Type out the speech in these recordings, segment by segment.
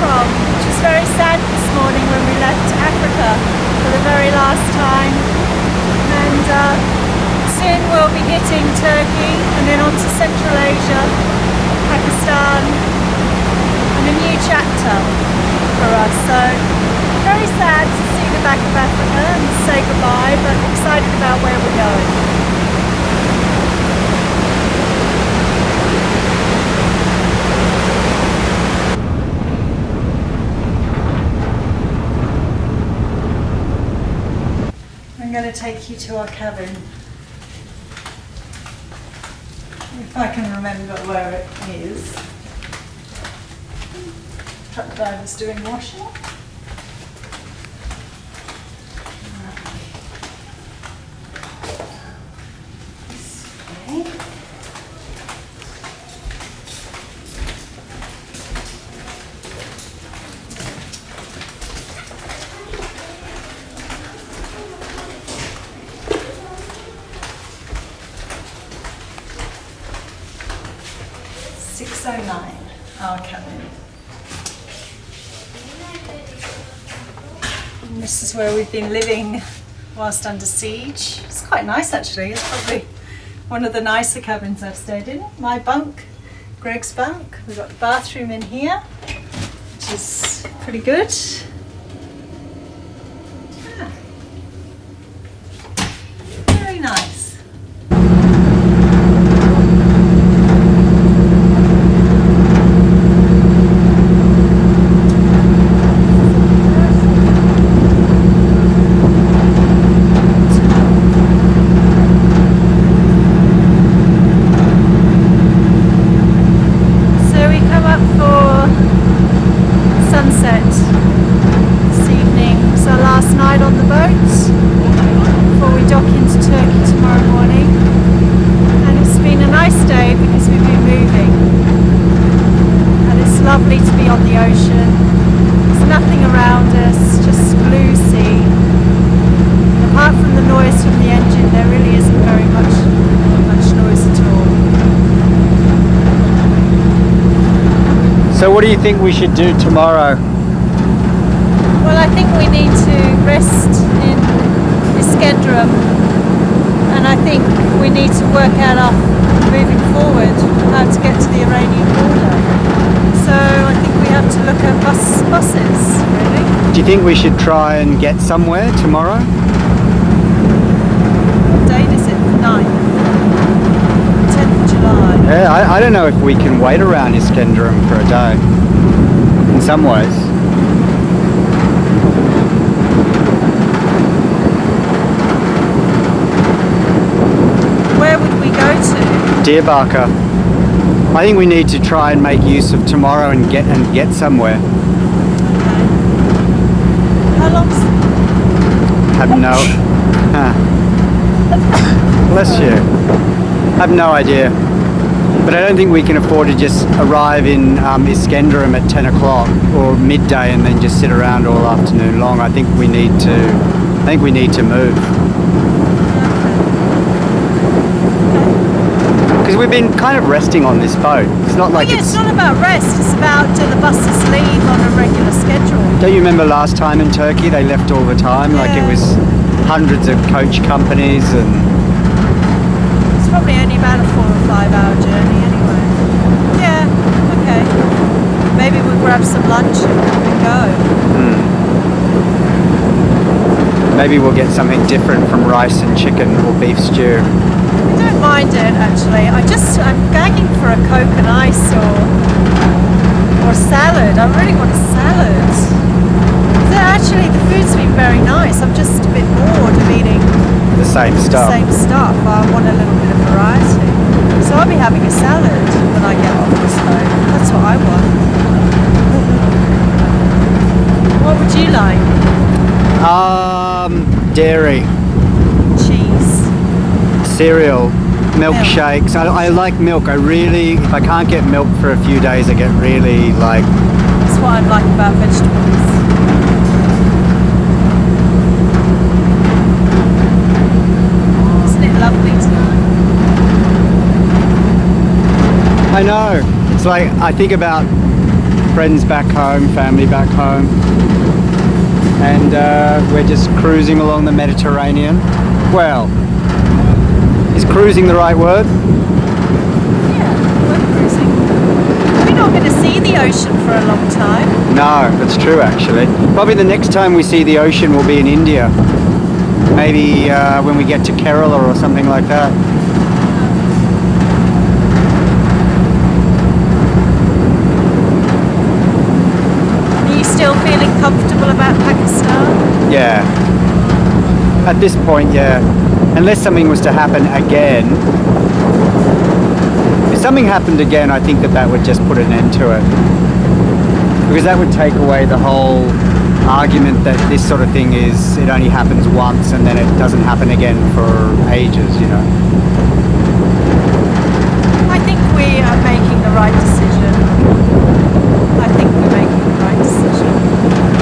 from, which was very sad this morning when we left Africa for the very last time. And soon we'll be hitting Turkey and then on to Central Asia, Pakistan, and a new chapter for us. So very sad to see the back of Africa and say goodbye, but excited about where we're going. I'm going to take you to our cabin, if I can remember where it is. Truck driver's doing washing. This way. Our cabin. And this is where we've been living whilst under siege. It's quite nice actually. It's probably one of the nicer cabins I've stayed in. My bunk, Greg's bunk. We've got the bathroom in here, which is pretty good. Yeah. Very nice. Lovely to be on the ocean. There's nothing around us, just blue sea. And apart from the noise from the engine, there really isn't very much noise at all. So what do you think we should do tomorrow? Well, I think we need to rest in Iskenderun, and I think we need to work out our moving forward, how to get to the Iranian border. So I think we have to look at buses, really. Do you think we should try and get somewhere tomorrow? What date is it? The 9th? 10th of July. Yeah, I don't know if we can wait around Iskenderun for a day. In some ways. Where would we go to? Diyarbakir. I think we need to try and make use of tomorrow and get somewhere. Okay. How long's Have no. Bless you. Have no idea. But I don't think we can afford to just arrive in Iskenderun at 10 o'clock or midday and then just sit around all afternoon long. I think we need to move. Because we've been kind of resting on this boat. It's not like it's not about rest, it's about do the buses leave on a regular schedule. Don't you remember last time in Turkey they left all the time? Yeah. Like it was hundreds of coach companies and... It's probably only about a 4 or 5 hour journey anyway. Yeah, okay. Maybe we'll grab some lunch and go. Maybe we'll get something different from rice and chicken or beef stew. I don't mind it actually. I'm gagging for a Coke and ice or a salad. I really want a salad. So actually the food's been very nice. I'm just a bit bored of eating the same stuff. I want a little bit of variety. So I'll be having a salad when I get off this boat. That's what I want. What would you like? Dairy. Cheese. Cereal. Milkshakes. I like milk. If I can't get milk for a few days, I get really like... That's what I like about vegetables. Isn't it lovely tonight? I know. It's like, I think about friends back home, family back home, and we're just cruising along the Mediterranean. Well, is cruising the right word? Yeah, we're cruising. We're not going to see the ocean for a long time. No, that's true actually. Probably the next time we see the ocean will be in India. Maybe when we get to Kerala or something like that. Are you still feeling comfortable about Pakistan? Yeah. At this point, yeah. Unless something was to happen again. If something happened again, I think that would just put an end to it. Because that would take away the whole argument that this sort of thing it only happens once and then it doesn't happen again for ages, you know. I think we are making the right decision. I think we're making the right decision. –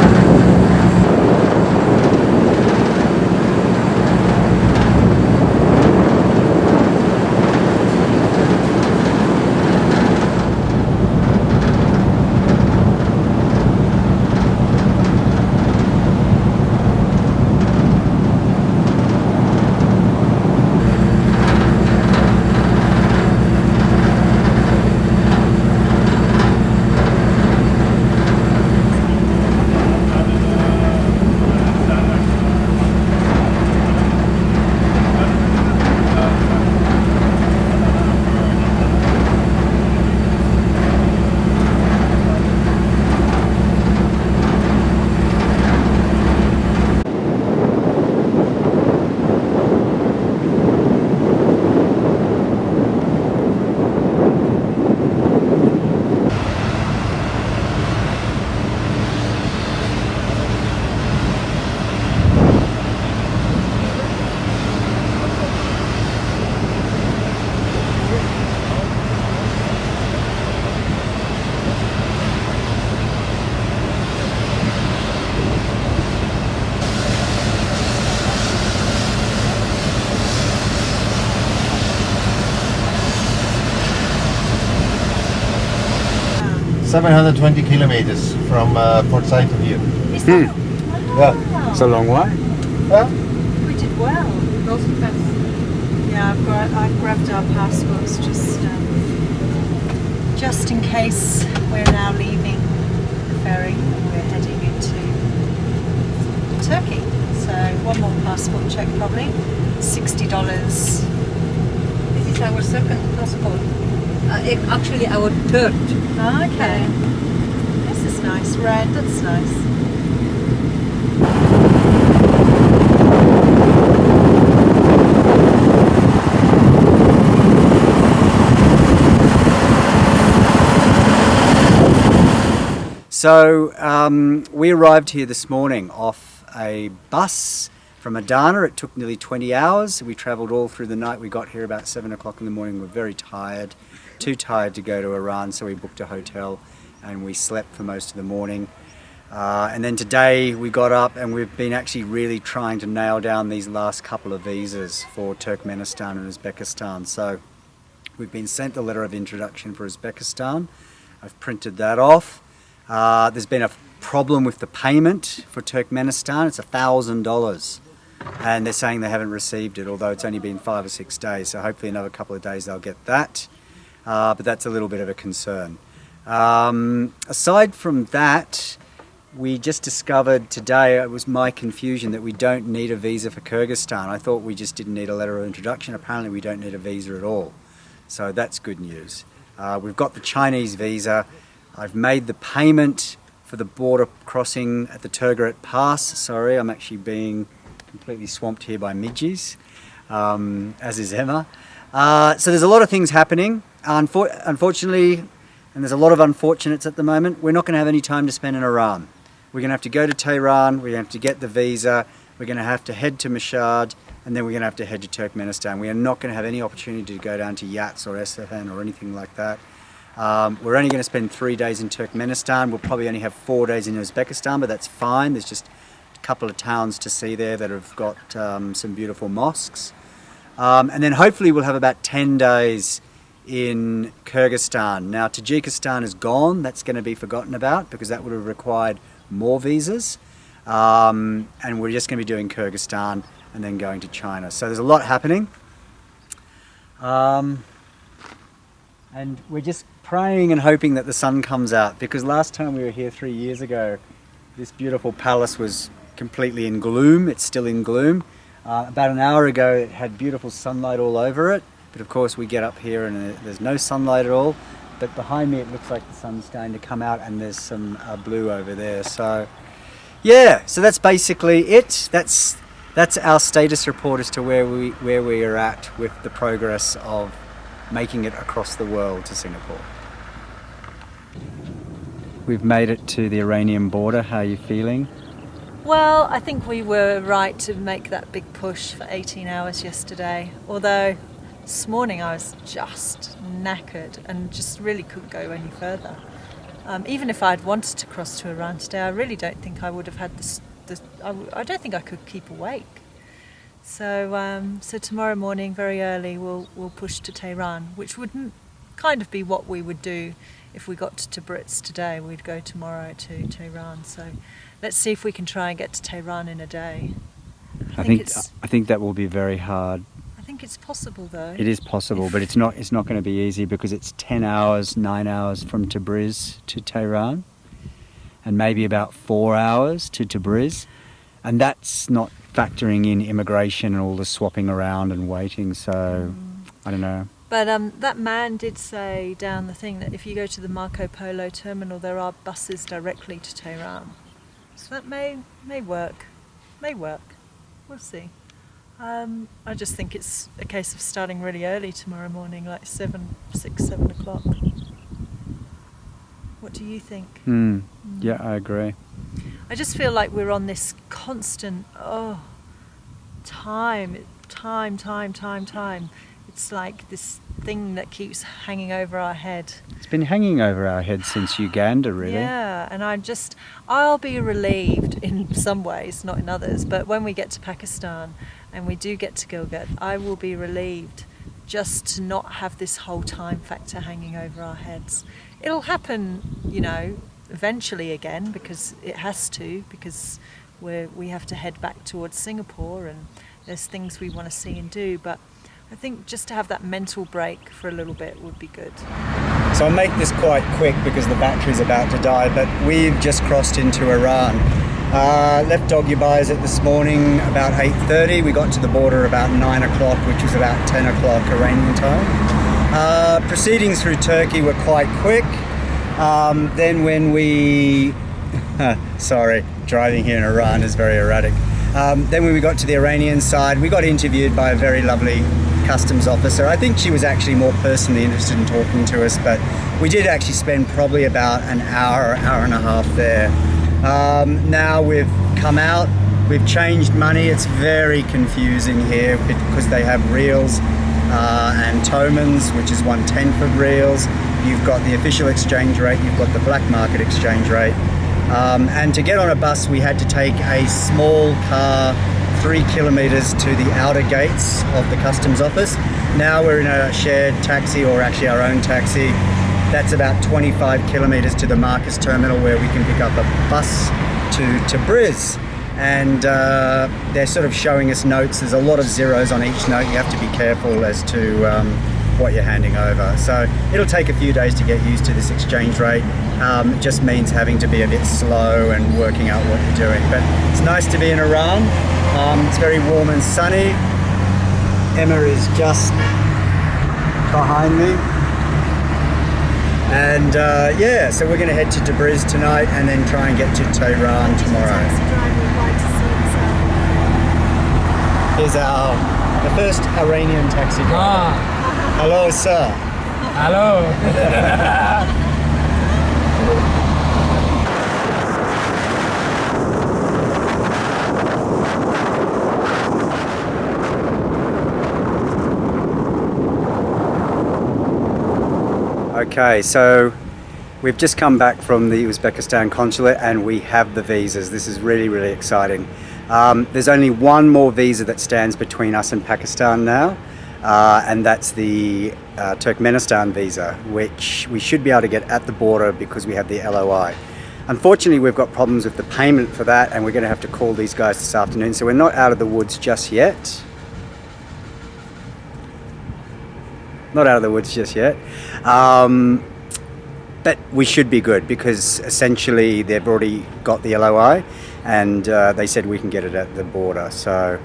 720 kilometers from Port Said to here. Is that? Yeah. It's a long way. Huh? We did well. Yeah, I grabbed our passports just in case we're now leaving the ferry and we're heading into Turkey. So one more passport check probably. $60. This is our second passport. Actually, our third. Okay. This is nice. Red, that's nice. So we arrived here this morning off a bus from Adana. It took nearly 20 hours. We travelled all through the night. We got here about 7 o'clock in the morning. We're very tired, too tired to go to Iran, so we booked a hotel and we slept for most of the morning. And then today we got up and we've been actually really trying to nail down these last couple of visas for Turkmenistan and Uzbekistan. So we've been sent the letter of introduction for Uzbekistan. I've printed that off. There's been a problem with the payment for Turkmenistan. It's $1,000 and they're saying they haven't received it, although it's only been 5 or 6 days, so hopefully another couple of days they'll get that, but that's a little bit of a concern. Aside from that, we just discovered today, it was my confusion, that we don't need a visa for Kyrgyzstan. I thought we just didn't need a letter of introduction. Apparently we don't need a visa at all, so that's good news. We've got the Chinese visa. I've made the payment for the border crossing at the Kunjerab Pass. Sorry, I'm actually being completely swamped here by midges, as is Emma. So there's a lot of things happening. Unfortunately, and there's a lot of unfortunates at the moment, we're not going to have any time to spend in Iran. We're going to have to go to Tehran, we're going to have to get the visa, we're going to have to head to Mashhad, and then we're going to have to head to Turkmenistan. We are not going to have any opportunity to go down to Yats or Esfahan or anything like that. We're only going to spend 3 days in Turkmenistan. We'll probably only have 4 days in Uzbekistan, but that's fine. There's just a couple of towns to see there that have got some beautiful mosques. And then hopefully we'll have about 10 days in Kyrgyzstan. Now Tajikistan is gone, that's going to be forgotten about because that would have required more visas. And we're just going to be doing Kyrgyzstan and then going to China. So there's a lot happening. And we're just praying and hoping that the sun comes out, because last time we were here 3 years ago, this beautiful palace was completely in gloom. It's still in gloom. About an hour ago it had beautiful sunlight all over it, but of course we get up here and there's no sunlight at all. But behind me it looks like the sun's going to come out, and there's some blue over there. So yeah, so that's basically it. That's our status report as to where we are at with the progress of making it across the world to Singapore. We've made it to the Iranian border. How are you feeling? Well, I think we were right to make that big push for 18 hours yesterday, although this morning I was just knackered and just really couldn't go any further. Even if I'd wanted to cross to Iran today, I really don't think I would have had I don't think I could keep awake. So tomorrow morning, very early, we'll push to Tehran, which would kind of be what we would do if we got to Brits today. We'd go tomorrow to Tehran. So let's see if we can try and get to Tehran in a day. I think that will be very hard. I think it's possible though. It is possible, but it's not going to be easy, because it's 10 hours, 9 hours from Tabriz to Tehran, and maybe about 4 hours to Tabriz, and that's not factoring in immigration and all the swapping around and waiting. So I don't know. But that man did say down the thing that if you go to the Marco Polo terminal, there are buses directly to Tehran. So that may work. May work. We'll see. I just think it's a case of starting really early tomorrow morning, like 7 o'clock. What do you think? Yeah, I agree. I just feel like we're on this constant, time. It's like this thing that keeps hanging over our head. It's been hanging over our head since Uganda, really. Yeah, and I'll be relieved in some ways, not in others, but when we get to Pakistan and we do get to Gilgit, I will be relieved just to not have this whole time factor hanging over our heads. It'll happen, eventually again, because it has to, because we have to head back towards Singapore and there's things we want to see and do, but I think just to have that mental break for a little bit would be good. So I'll make this quite quick because the battery's about to die, but we've just crossed into Iran. Left Doggy Buyers at this morning about 8:30. We got to the border about 9 o'clock, which was about 10 o'clock Iranian time. Proceedings through Turkey were quite quick. Then when we... sorry, driving here in Iran is very erratic. Then when we got to the Iranian side, we got interviewed by a very lovely customs officer. I think she was actually more personally interested in talking to us, but we did actually spend probably about an hour and a half there. Now we've come out, we've changed money. It's very confusing here because they have reals and tomans, which is 1/10 of reals. You've got the official exchange rate, you've got the black market exchange rate. And to get on a bus, we had to take a small car 3 kilometres to the outer gates of the customs office. Now we're in a shared taxi, or actually our own taxi. That's about 25 kilometres to the Marcus terminal, where we can pick up a bus to Tabriz. And they're sort of showing us notes. There's a lot of zeros on each note. You have to be careful as to what you're handing over. So it'll take a few days to get used to this exchange rate. It just means having to be a bit slow and working out what you're doing. But it's nice to be in Iran. It's very warm and sunny. Emma is just behind me. And so we're going to head to Tabriz tonight and then try and get to Tehran tomorrow. Here's the first Iranian taxi driver. Hello, sir. Hello. Okay, so we've just come back from the Uzbekistan consulate and we have the visas. This is really, really exciting. There's only one more visa that stands between us and Pakistan now. and that's the Turkmenistan visa, which we should be able to get at the border because we have the LOI. Unfortunately, we've got problems with the payment for that, and we're going to have to call these guys this afternoon, so we're not out of the woods just yet. Not out of the woods just yet. But we should be good because essentially they've already got the LOI, and they said we can get it at the border. So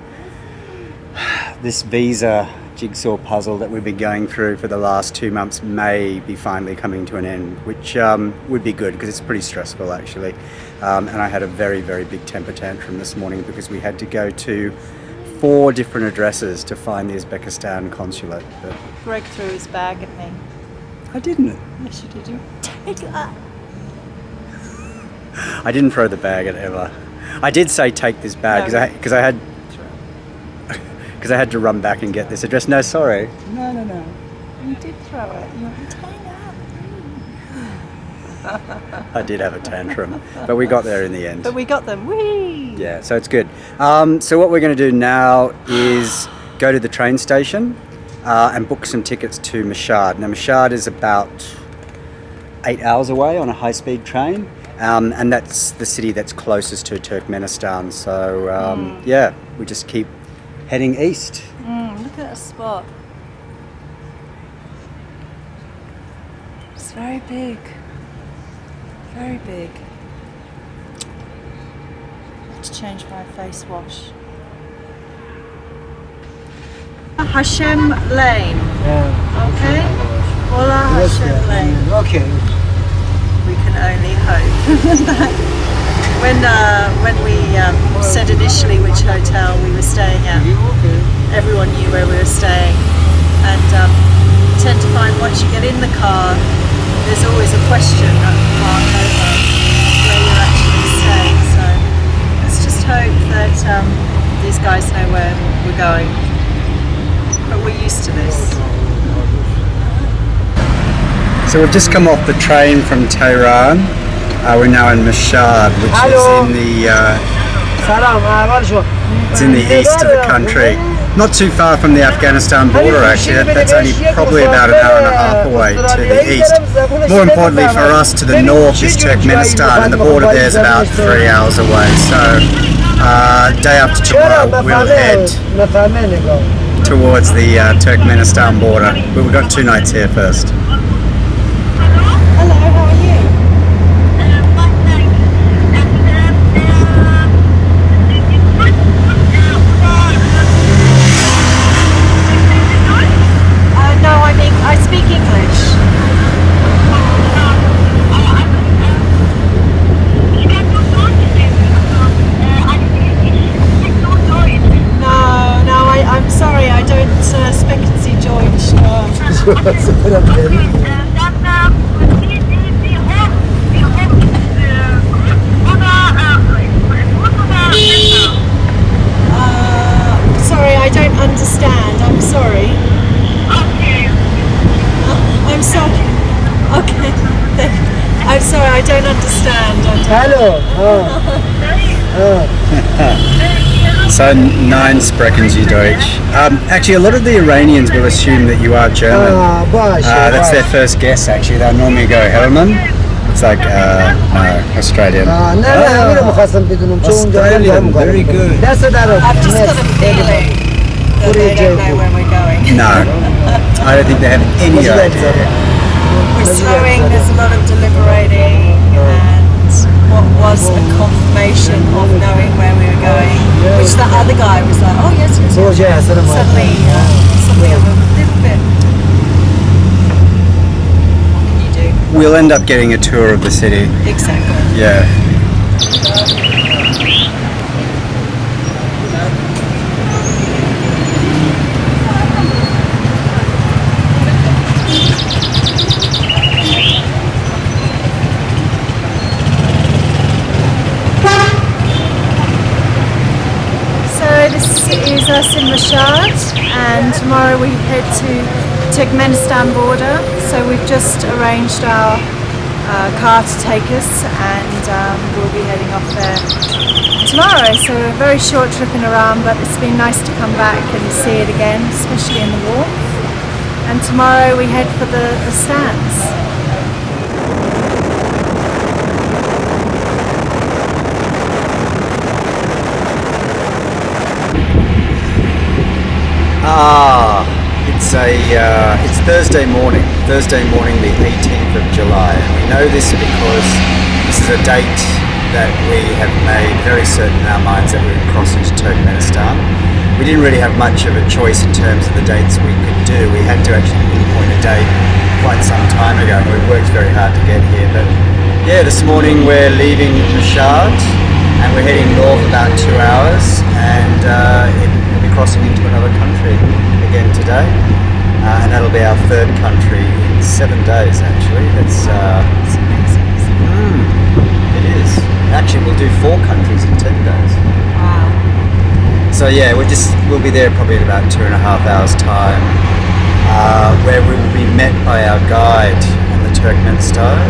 this visa jigsaw puzzle that we've been going through for the last 2 months may be finally coming to an end, which would be good because it's pretty stressful actually. And I had a very, very big temper tantrum this morning because we had to go to 4 different addresses to find the Uzbekistan consulate. But Greg threw his bag at me. I didn't. Yes, you did. You take that. I didn't throw the bag at Ella. I did say take this bag No, because I had to run back and get this address. No, sorry. No. You did throw it. You went, take that. I did have a tantrum, but we got there in the end. But we got them. Whee! Yeah, so it's good. So what we're going to do now is go to the train station and book some tickets to Mashhad. Now Mashhad is about 8 hours away on a high-speed train, and that's the city that's closest to Turkmenistan. So yeah, we just keep heading east. Look at that spot. It's very big. Very big. I have to change my face wash. Hashem Lane. Yeah. Okay? Ola Yes, Hashem yeah. Lane. Okay. We can only hope. When we said initially which hotel we were staying at, everyone knew where we were staying. And you tend to find once you get in the car, there's always a question at the park over where you're actually staying. So let's just hope that these guys know where we're going. But we're used to this. So we've just come off the train from Tehran. We're now in Mashhad, which Hello. is in the Salam, it's in the east of the country. Not too far from the Afghanistan border actually. That's only probably about an hour and a half away to the east. More importantly for us, to the north is Turkmenistan, and the border there is about 3 hours away. So day after tomorrow we'll head towards the Turkmenistan border. But we've got 2 nights here first. Hello, how are you? No, I speak English. No, I'm sorry, I don't sprechen Sie Deutsch. Sorry, I don't understand. I'm sorry. I'm sorry. Okay. I'm sorry, I don't understand. Hello. So 9 sprechen Sie Deutsch. Actually, a lot of the Iranians will assume that you are German. That's their first guess actually. They'll normally go Herman. It's like, no, Australian. Australian, very good. That's what I've just got a feeling that they don't know where we're going. No, I don't think they have any idea. We're slowing, there's a lot of deliberating, and what was a confirmation of knowing where we were going, which the other guy was like, oh yes. Suddenly, I'm a little bit. What can you do? We'll end up getting a tour of the city. Exactly. Yeah. This is us in Mashhad, and tomorrow we head to Turkmenistan border. So we've just arranged our car to take us, and we'll be heading off there tomorrow. So a very short trip in Iran, but it's been nice to come back and see it again, especially in the warmth. and tomorrow we head for the stands. It's Thursday morning the 18th of July, and we know this because this is a date that we have made very certain in our minds that we would cross into Turkmenistan. We didn't really have much of a choice in terms of the dates we could do. We had to actually pinpoint a date quite some time ago, and we worked very hard to get here. But yeah, this morning we're leaving Mashhad and we're heading north about 2 hours, and we'll be crossing into another country again today. And that'll be our third country in 7 days, actually. That's amazing. It is. Actually, we'll do 4 countries in 10 days. Wow. So yeah, we'll be there probably in about 2.5 hours time, where we will be met by our guide in the Turkmenistan,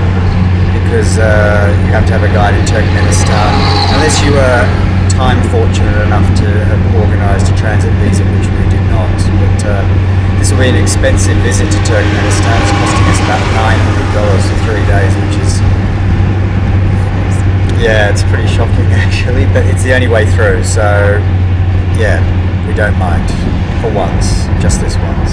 because you have to have a guide in Turkmenistan unless you are time fortunate enough to have organised a transit visa, which we did not. But this will be an expensive visit to Turkmenistan. It's costing us about $900 for 3 days, which is, yeah, it's pretty shocking actually, but it's the only way through. So yeah, we don't mind for once, just this once.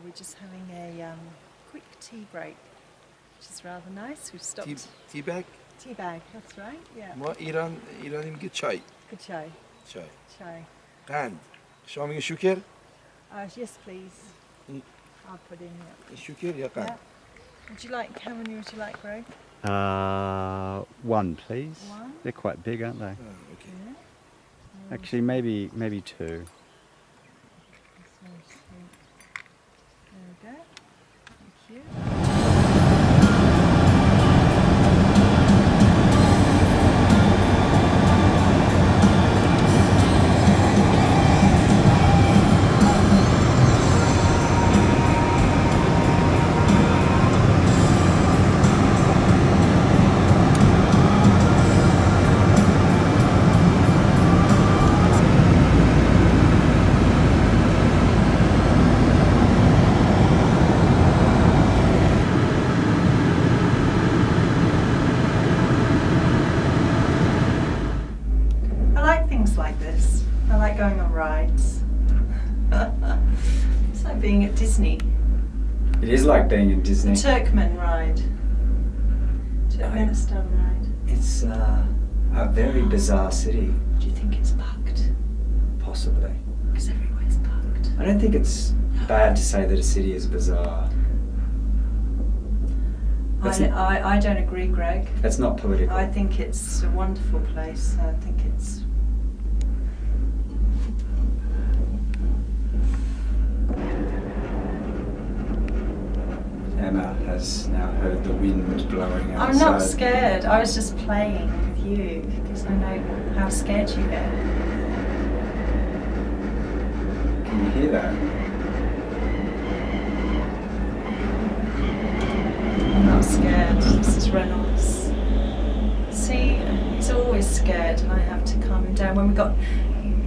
We're just having a quick tea break, which is rather nice. We've stopped. Tea bag? Tea bag, that's right, yeah. ما ایرانی میگه چای. Good chai. چای. Chai. قند. شما میگه شکر؟ Yes, please. I'll put in here. شکر یا قند؟ Yeah. Would you like, how many would you like, Greg? 1 please. 1? They're quite big, aren't they? Okay. Yeah. Actually, maybe 2. There we go. Thank you. I like things like this. I like going on rides. It's like being at Disney. It is like being in Disney. Turkmen ride. Turkmenistan ride. It's a very bizarre city, Do you think it's bugged? possibly. Because everywhere's bugged. I don't think it's bad to say that a city is bizarre. I don't agree, Greg. That's not political. I think it's a wonderful place. I think it's... Emma has now heard the wind blowing outside. I'm not scared. I was just playing with you because I know how scared you get. Can you hear that? I'm not scared. This is Reynolds. See, he's always scared and I have to calm him down. When we got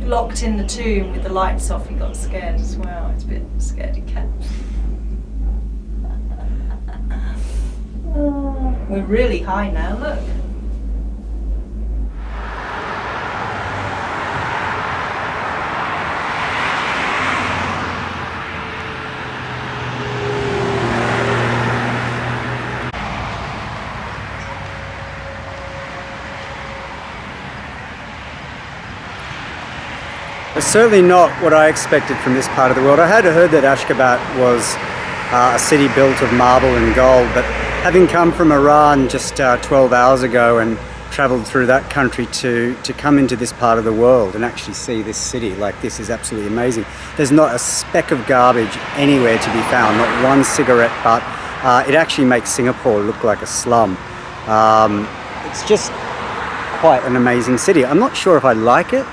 locked in the tomb with the lights off, he got scared as well. He's a bit scaredy cat. We're really high now, look. It's certainly not what I expected from this part of the world. I had heard that Ashgabat was a city built of marble and gold, but having come from Iran just 12 hours ago and travelled through that country to come into this part of the world and actually see this city like this is absolutely amazing. There's not a speck of garbage anywhere to be found, not one cigarette butt. It actually makes Singapore look like a slum. it's just quite an amazing city. I'm not sure if I like it.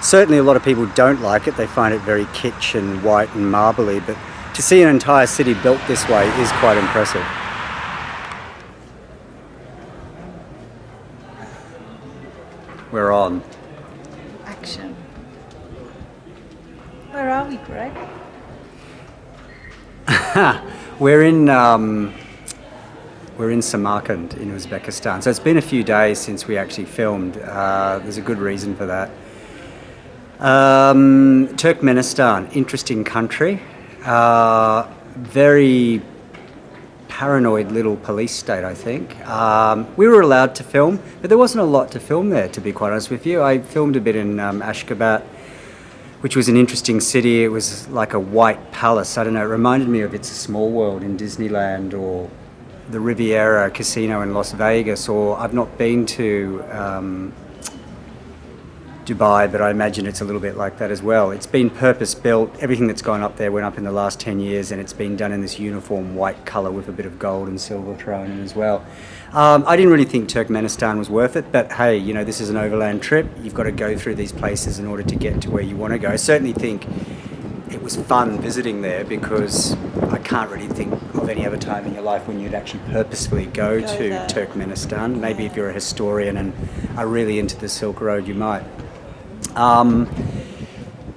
Certainly a lot of people don't like it. They find it very kitsch and white and marbly, but to see an entire city built this way is quite impressive. We're on. Action. Where are we, Greg? We're in Samarkand in Uzbekistan. So it's been a few days since we actually filmed. There's a good reason for that. Turkmenistan, interesting country. Very paranoid little police state, I think. We were allowed to film, but there wasn't a lot to film there, to be quite honest with you. I filmed a bit in Ashgabat, which was an interesting city. It was like a white palace. I don't know, it reminded me of It's a Small World in Disneyland, or the Riviera Casino in Las Vegas, or I've not been to Dubai, but I imagine it's a little bit like that as well. It's been purpose built. Everything that's gone up there went up in the last 10 years, and it's been done in this uniform white colour with a bit of gold and silver thrown in as well. I didn't really think Turkmenistan was worth it, but hey, you know, this is an overland trip. You've got to go through these places in order to get to where you want to go. I certainly think it was fun visiting there, because I can't really think of any other time in your life when you'd actually purposefully go to there. Turkmenistan. Maybe if you're a historian and are really into the Silk Road, you might.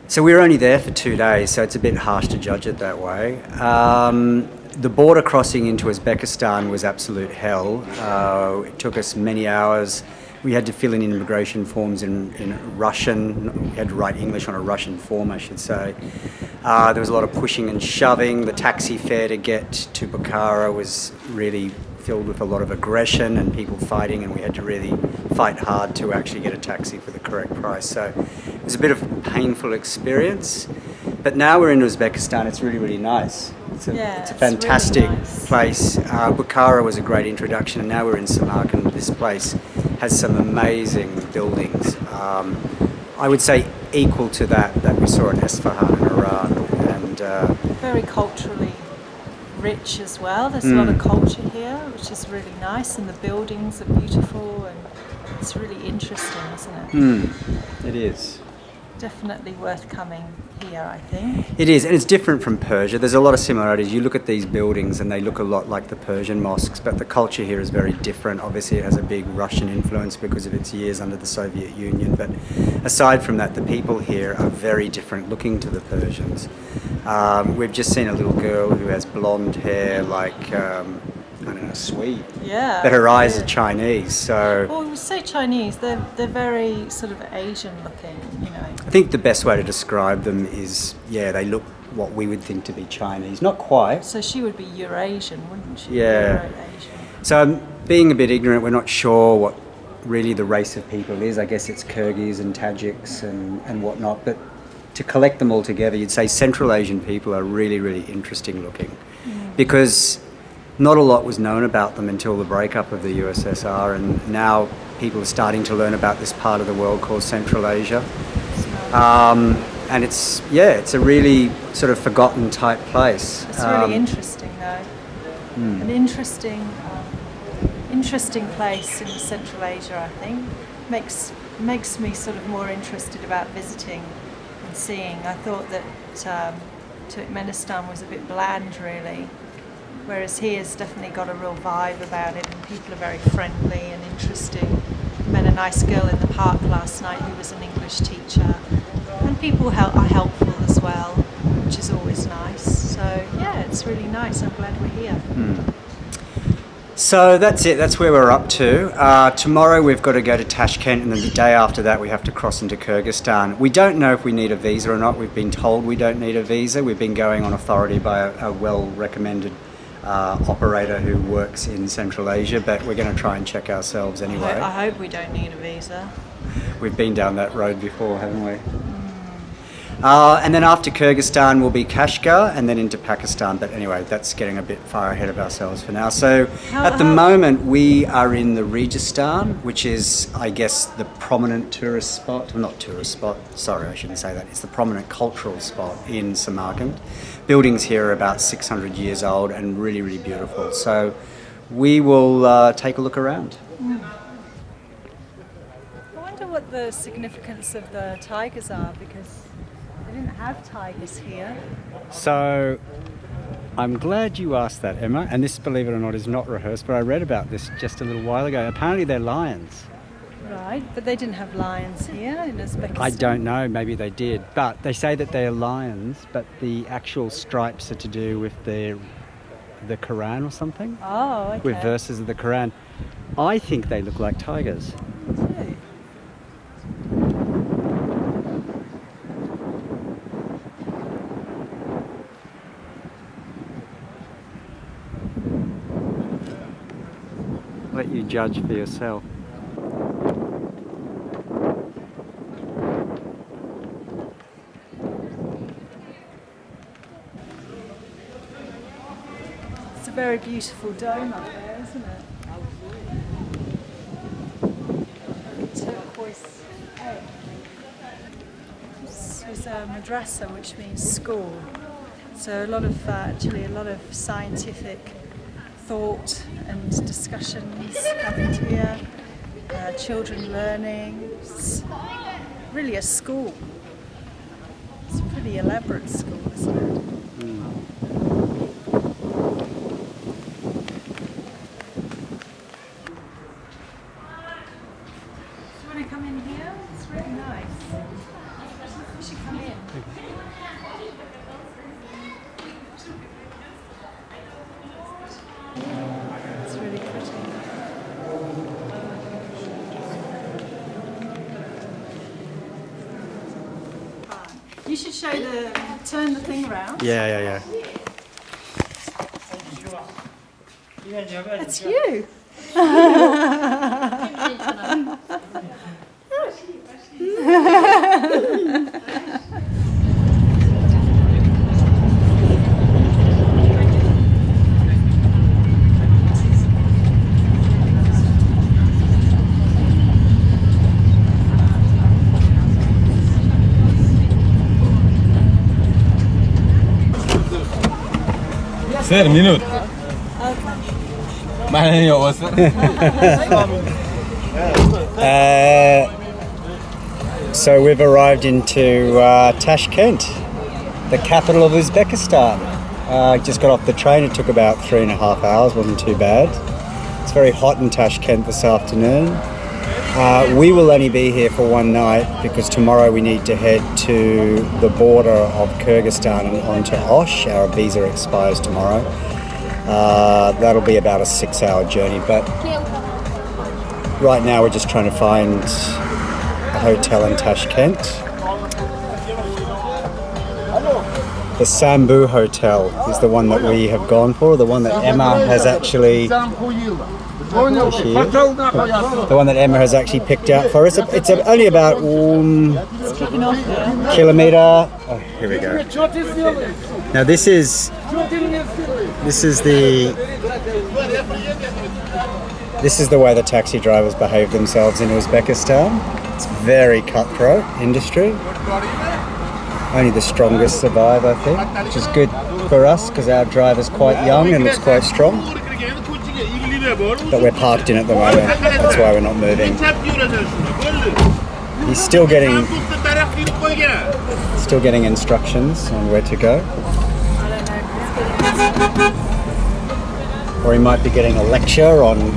So we were only there for 2 days, so it's a bit harsh to judge it that way. The border crossing into Uzbekistan was absolute hell. It took us many hours. We had to fill in immigration forms in Russian. We had to write English on a Russian form, I should say. There was a lot of pushing and shoving. The taxi fare to get to Bukhara was really filled with a lot of aggression and people fighting, and we had to really fight hard to actually get a taxi for the correct price. So it was a bit of a painful experience. But now we're in Uzbekistan. It's really, really nice. It's a fantastic really nice place. Bukhara was a great introduction, and now we're in Samarkand. This place has some amazing buildings. I would say equal to that we saw in Isfahan in Iran. And Very culturally rich as well. There's a lot of culture here, which is really nice, and the buildings are beautiful, and it's really interesting, isn't it? it is. Definitely worth coming here, I think. It is, and it's different from Persia. There's a lot of similarities. You look at these buildings and they look a lot like the Persian mosques, but the culture here is very different. Obviously, it has a big Russian influence because of its years under the Soviet Union, but aside from that, the people here are very different looking to the Persians. We've just seen a little girl who has blonde hair like, I don't know, Swede. Yeah. But her eyes are Chinese, so... Well, we say Chinese, they're very sort of Asian looking, you know. I think the best way to describe them is, yeah, they look what we would think to be Chinese. Not quite. So she would be Eurasian, wouldn't she? Yeah. Euro-Asian. So being a bit ignorant, we're not sure what really the race of people is. I guess it's Kyrgyz and Tajiks and whatnot. But to collect them all together, you'd say Central Asian people are really, really interesting looking. Because not a lot was known about them until the breakup of the USSR, and now people are starting to learn about this part of the world called Central Asia. And it's a really sort of forgotten type place. It's really interesting, though. An interesting place in Central Asia, I think. Makes me sort of more interested about visiting and seeing. I thought that Turkmenistan was a bit bland, really. Whereas here's definitely got a real vibe about it, and people are very friendly and interesting. Met a nice girl in the park last night who was an English teacher, and people are helpful as well, which is always nice. So yeah, it's really nice. I'm glad we're here. So that's it. That's where we're up to. Tomorrow we've got to go to Tashkent, and then the day after that we have to cross into Kyrgyzstan. We don't know if we need a visa or not. We've been told we don't need a visa. We've been going on authority by a well-recommended operator who works in Central Asia, but we're going to try and check ourselves anyway. I hope we don't need a visa. We've been down that road before, haven't we? And then after Kyrgyzstan will be Kashgar, and then into Pakistan. But anyway, that's getting a bit far ahead of ourselves for now. So at the moment we are in the Registan, which is, I guess, the prominent tourist spot. Well, not tourist spot, sorry, I shouldn't say that. It's the prominent cultural spot in Samarkand. Buildings here are about 600 years old and really, really beautiful. So we will take a look around. the significance of the tigers are, because they didn't have tigers here. So I'm glad you asked that, Emma, and this, believe it or not, is not rehearsed, but I read about this just a little while ago. Apparently they're lions. Right, but they didn't have lions here in Uzbekistan. I don't know, maybe they did, but they say that they're lions, but the actual stripes are to do with the Quran or something, Oh, okay. with verses of the Quran. I think they look like tigers. Too. Let you judge for yourself. It's a very beautiful dome up there, isn't it? Turquoise. Oh. This is a madrasa, which means school. So a lot of scientific thought and discussions happened here. Children learning. It's really a school. It's a pretty elaborate school, isn't it? Come in here, it's really nice. You should come in. It's really pretty. You should turn the thing around. Yeah. It's you. Sir, minute. Mana ni awak, sir? So we've arrived into Tashkent, the capital of Uzbekistan. Just got off the train. It took about 3.5 hours, wasn't too bad. It's very hot in Tashkent this afternoon. We will only be here for one night because tomorrow we need to head to the border of Kyrgyzstan and onto Osh. Our visa expires tomorrow. That'll be about a 6-hour journey, but right now we're just trying to find a hotel in Tashkent. The Sambu Hotel is the one that we have gone for, the one that Emma has actually... Here she is. The one that Emma has actually picked out for us. It's only about kilometre. Oh, here we go. Now this is the way the taxi drivers behave themselves in Uzbekistan. It's very cutthroat industry. Only the strongest survive, I think, which is good for us because our driver's quite young and looks quite strong. But we're parked in at the moment, that's why we're not moving. He's still getting instructions on where to go. Or he might be getting a lecture on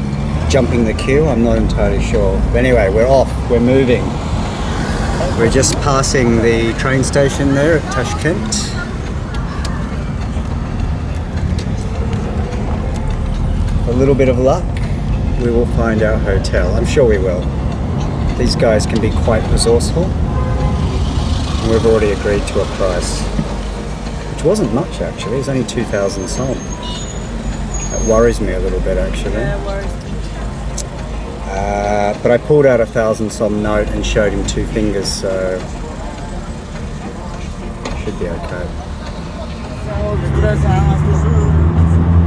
jumping the queue, I'm not entirely sure. But anyway, we're off, we're moving. We're just passing the train station there at Tashkent. A little bit of luck, we will find our hotel. I'm sure we will. These guys can be quite resourceful. And we've already agreed to a price, which wasn't much actually. It's only 2,000 som. That worries me a little bit actually. Yeah, worries. But I pulled out 1,000 som note and showed him 2 fingers, so should be okay.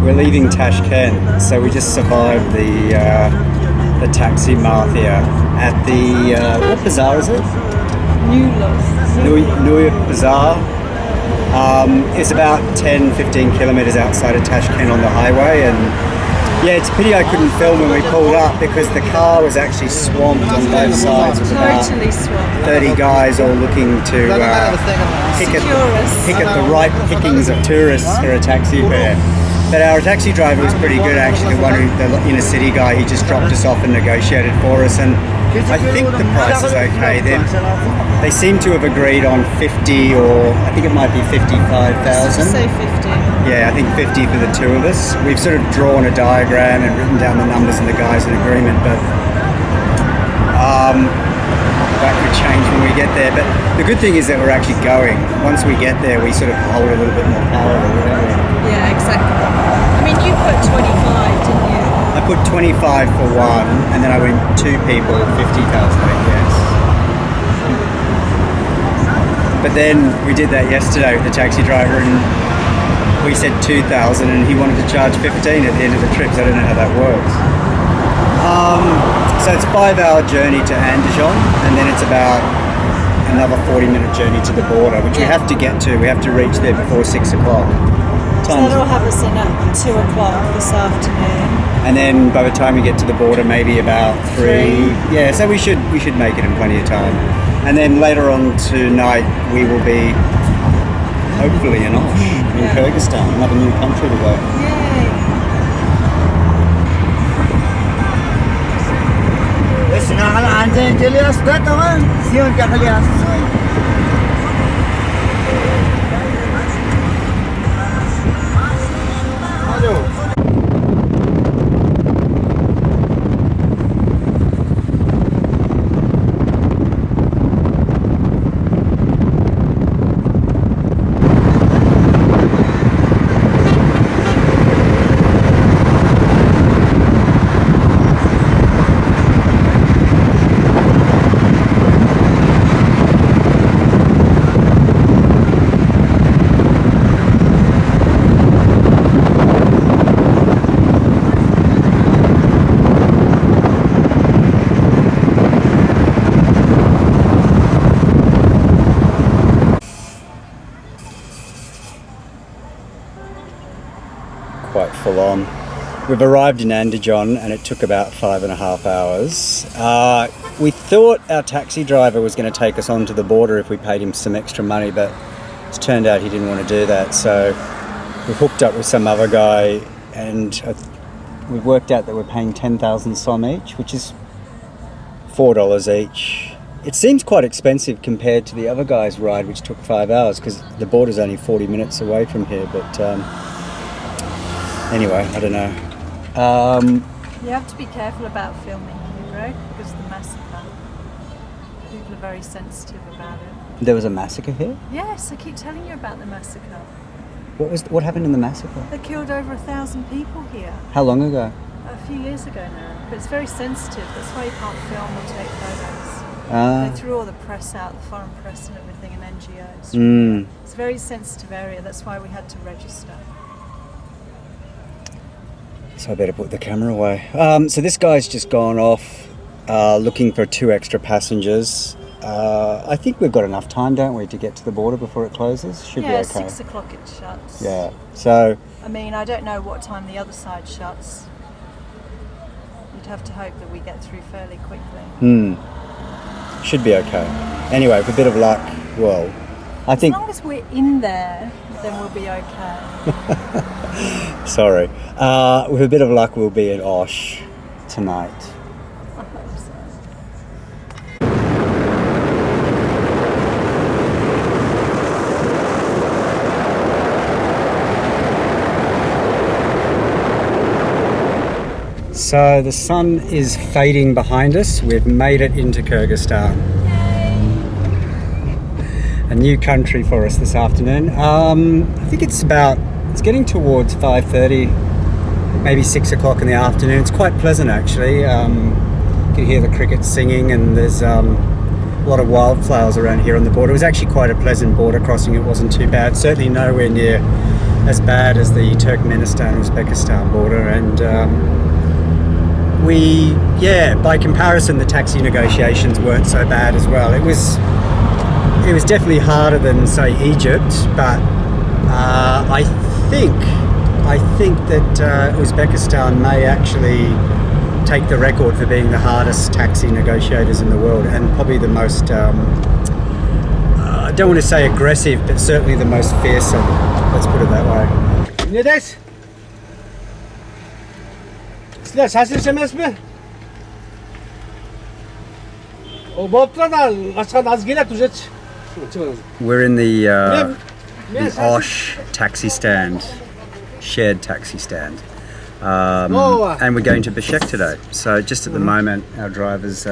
We're leaving Tashkent, so we just survived the taxi mafia at the what bazaar is it? New Bazaar. It's about 10-15 kilometers outside of Tashkent on the highway, and Yeah, it's a pity I couldn't film when we pulled up because the car was actually swamped on both sides. With about Totally swamped. 30 guys all looking to pick at the right pickings of tourists for a taxi fare. But our taxi driver was pretty good actually, the inner city guy. He just dropped us off and negotiated for us, and I think the price is okay. They seem to have agreed on 50, or I think it might be 55,000. Say 50. Yeah, I think 50 for the two of us. We've sort of drawn a diagram and written down the numbers and the guys in agreement, but that could change when we get there. But the good thing is that we're actually going. Once we get there, we sort of hold a little bit more power. Yeah, exactly. I mean, you put 25, didn't you? I put 25 for one, and then I went two people, 50,000, I guess. But then we did that yesterday with the taxi driver, and we said 2,000 and he wanted to charge 15 at the end of the trip, so I don't know how that works. So it's a 5-hour journey to Andijon, and then it's about another 40-minute journey to the border, which we have to get to. We have to reach there before 6 o'clock. So that'll have us in at 2 o'clock this afternoon. And then by the time we get to the border, maybe about 3. Yeah, so we should make it in plenty of time. And then later on tonight, we will be hopefully in Osh, in Kyrgyzstan, another new country to go. Yay! Quite full on. We've arrived in Andijon and it took about 5.5 hours. We thought our taxi driver was going to take us onto the border if we paid him some extra money, but it's turned out he didn't want to do that. So we hooked up with some other guy, and we've worked out that we're paying 10,000 som each, which is $4 each. It seems quite expensive compared to the other guy's ride, which took 5 hours, because the border's only 40 minutes away from here, but anyway, I don't know. You have to be careful about filming here, Greg, because of the massacre. People are very sensitive about it. There was a massacre here? Yes, I keep telling you about the massacre. What happened in the massacre? They killed over 1,000 people here How long ago? a few years ago now. But it's very sensitive. That's why you can't film or take photos. Ah. They threw all the press out, the foreign press and everything, and NGOs. It's a very sensitive area. That's why we had to register. So I better put the camera away. So this guy's just gone off looking for 2 extra passengers. I think we've got enough time, don't we, to get to the border before it closes? Should be okay. 6 o'clock it shuts. Yeah. So I mean, I don't know what time the other side shuts. You'd have to hope that we get through fairly quickly. should be okay. Anyway, with a bit of luck, well, I think... As long as we're in there, then we'll be okay. Sorry. With a bit of luck, we'll be in Osh tonight. I hope so. So the sun is fading behind us. We've made it into Kyrgyzstan. A new country for us this afternoon. I think it's getting towards 5:30, maybe 6 o'clock in the afternoon. It's quite pleasant actually. You can hear the crickets singing, and there's a lot of wildflowers around here on the border. It was actually quite a pleasant border crossing. It wasn't too bad. Certainly nowhere near as bad as the Turkmenistan-Uzbekistan border, and by comparison, the taxi negotiations weren't so bad as well. It was definitely harder than, say, Egypt, but I think I think that Uzbekistan may actually take the record for being the hardest taxi negotiators in the world, and probably the most, I don't want to say aggressive, but certainly the most fearsome. Let's put it that way. Ne dersin? Sizler şaşırışamaz mı? O boptra da başkan az gelir tuzet. We're in the Osh taxi stand, shared taxi stand. And we're going to Bishkek today. So just at the moment, our driver's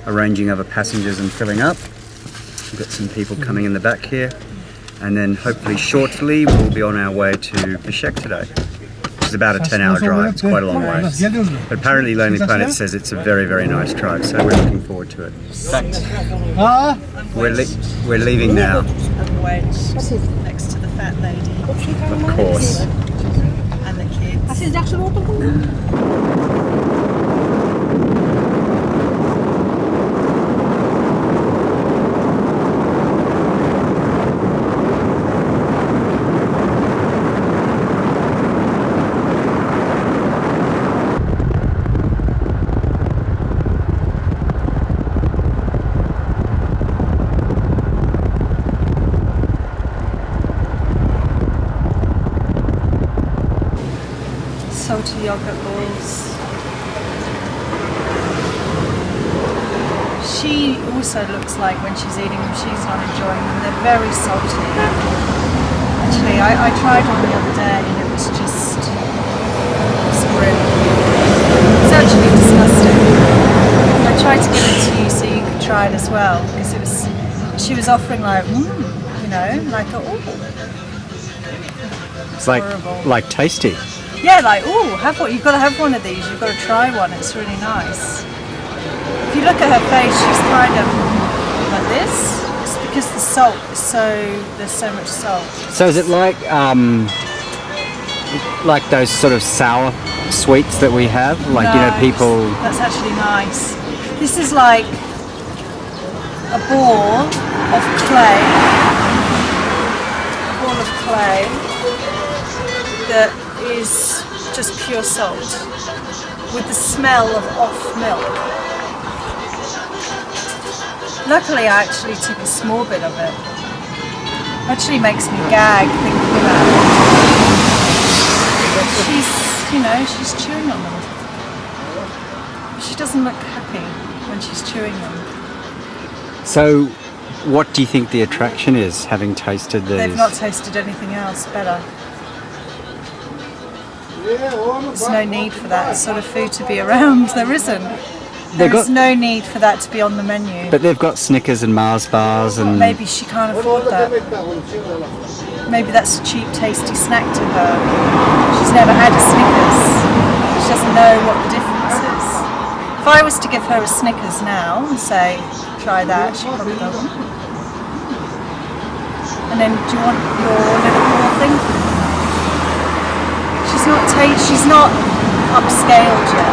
arranging other passengers and filling up. We've got some people coming in the back here. And then hopefully shortly we'll be on our way to Bishkek today. It's about a 10-hour drive. It's quite a long way. But apparently Lonely Planet says it's a very, very nice drive. So we're looking forward to it. We're leaving now. A wedge next to the fat lady. Of course. And the kids. Salty yogurt balls. She also looks like when she's eating them, she's not enjoying them. They're very salty. Actually, I tried one the other day and it was grim. It's actually disgusting. I tried to give it to you so you could try it as well, because she was offering like, like It's like tasty. yeah, like, you've got to have one of these, you've got to try one, it's really nice. If you look at her face, she's kind of like this. It's because the salt is there's so much salt. So is it like those sort of sour sweets that we have? Like, people... That's actually nice. This is like a ball of clay. A ball of clay that is just pure salt with the smell of off milk. Luckily I actually took a small bit of it. Actually makes me gag thinking about it. She's chewing on them. She doesn't look happy when she's chewing them. So what do you think the attraction is, having tasted these? They've not tasted anything else better. There's no need for that sort of food to be around. There isn't. There's no need for that to be on the menu. But they've got Snickers and Mars bars and... Maybe she can't afford that. Maybe that's a cheap, tasty snack to her. She's never had a Snickers. She doesn't know what the difference is. If I was to give her a Snickers now and say, try that, she probably doesn't. And then, do you want your little ball thing? She's not upscaled yet.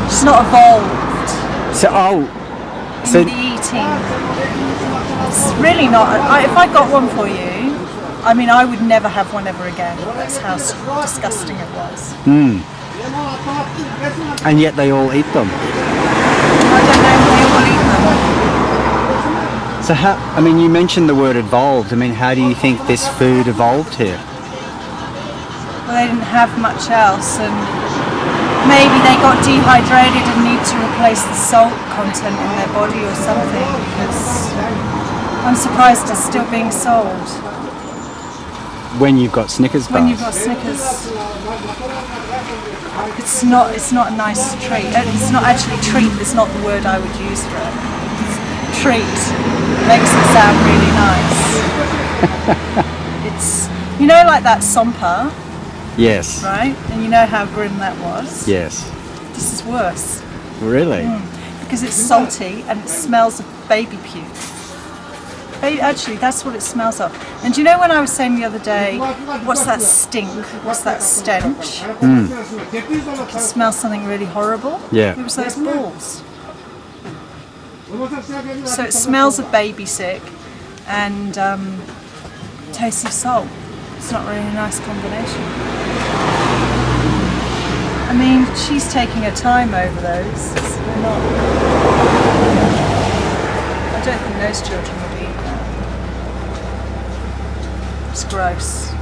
She's not evolved. In the eating. It's really not. If I got one for you, I would never have one ever again. That's how disgusting it was. And yet they all eat them. I don't know if they all eat them. So you mentioned the word evolved. How do you think this food evolved here? Well, they didn't have much else, and maybe they got dehydrated and need to replace the salt content in their body or something, because I'm surprised it's still being sold. When you've got Snickers bars? When you've got Snickers. It's not a nice treat. It's not actually treat, it's not the word I would use for it. Treat makes it sound really nice. It's, like that Sompa. Yes. Right? And you know how grim that was? Yes. This is worse. Really? Because it's salty and it smells of baby puke. Actually, that's what it smells of. And do you know when I was saying the other day, what's that stink? What's that stench? It smells something really horrible. Yeah. It was those balls. So it smells of baby sick and tastes of salt. It's not really a nice combination. I mean, she's taking her time over those. We're not. I don't think those children would eat that. It's gross.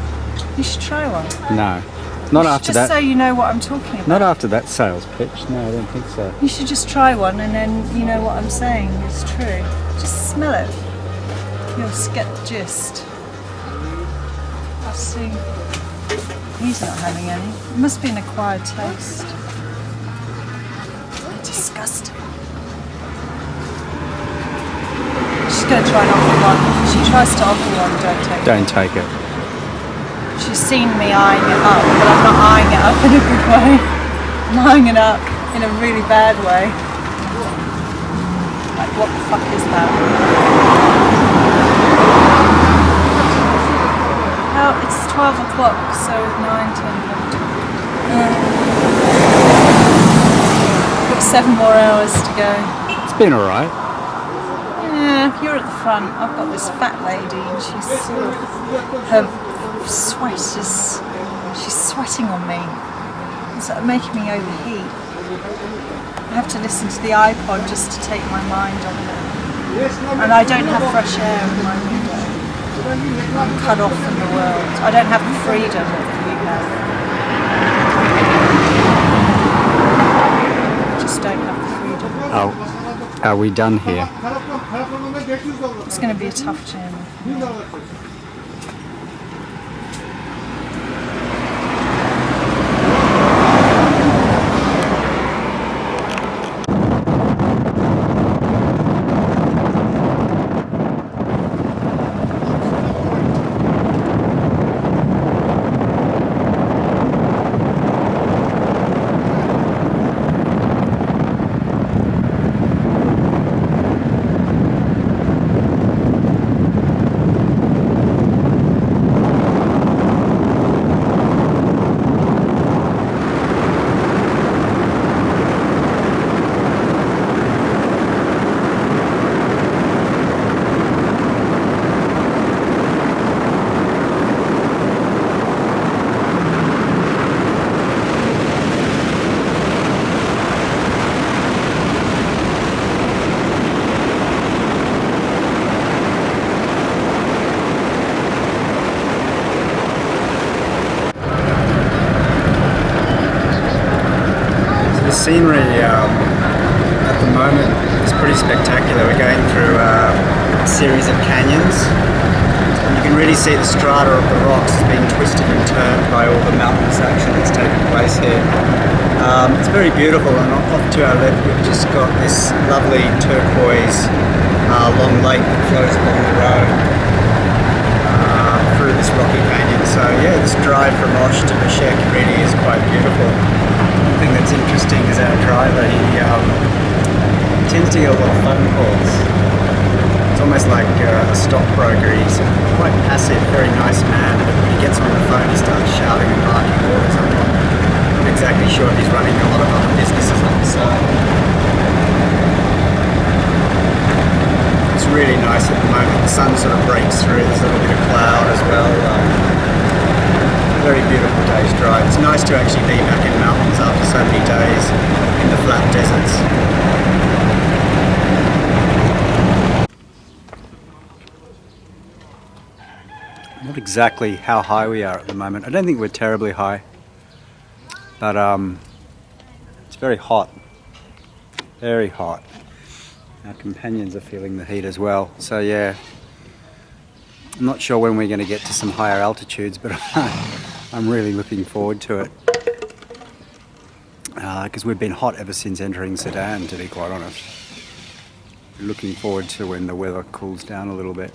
You should try one. No. Not after Just that. so you know what I'm talking about. Not after that sales pitch. No, I don't think so. You should just try one and then you know what I'm saying is true. Just smell it. You'll get the gist. I'll see. He's not having any. It must be an acquired taste. Disgusting. She's going to try and offer one. If she tries to offer one, don't take it. Don't take it. She's seen me eyeing it up, but I'm not eyeing it up in a good way. I'm eyeing it up in a really bad way. Like, what the fuck is that? Oh, it's 12 o'clock, so 9, 10, 11. Got 7 more hours to go. It's been alright. Yeah, you're at the front. I've got this fat lady, and she's sort of, her sweat is, she's sweating on me. It's like making me overheat. I have to listen to the iPod just to take my mind off it. And I don't have fresh air in my window. I'm cut off from the world. I don't have the freedom that you have. I just don't have the freedom. Oh, are we done here? It's going to be a tough journey. The scenery at the moment is pretty spectacular. We're going through a series of canyons. And you can really see the strata of the rocks being twisted and turned by all the mountainous action that's taking place here. It's very beautiful, and off to our left we've just got this lovely turquoise long lake that flows along the road through this rocky canyon. So yeah, this drive from Osh to Bishek really is quite beautiful. One thing that's interesting is our driver, he tends to get a lot of phone calls. It's almost like a stockbroker. He's quite passive, very nice man, but when he gets on the phone he starts shouting and barking orders. I'm not exactly sure if he's running a lot of other businesses on the side. It's really nice at the moment. The sun sort of breaks through, there's a little bit of cloud as well. Very beautiful day's drive. It's nice to actually be back in mountains after so many days in the flat deserts. Not exactly how high we are at the moment. I don't think we're terribly high, but it's very hot. Very hot. Our companions are feeling the heat as well. So yeah, I'm not sure when we're going to get to some higher altitudes, but I'm really looking forward to it. Because we've been hot ever since entering Sudan, to be quite honest. We're looking forward to when the weather cools down a little bit.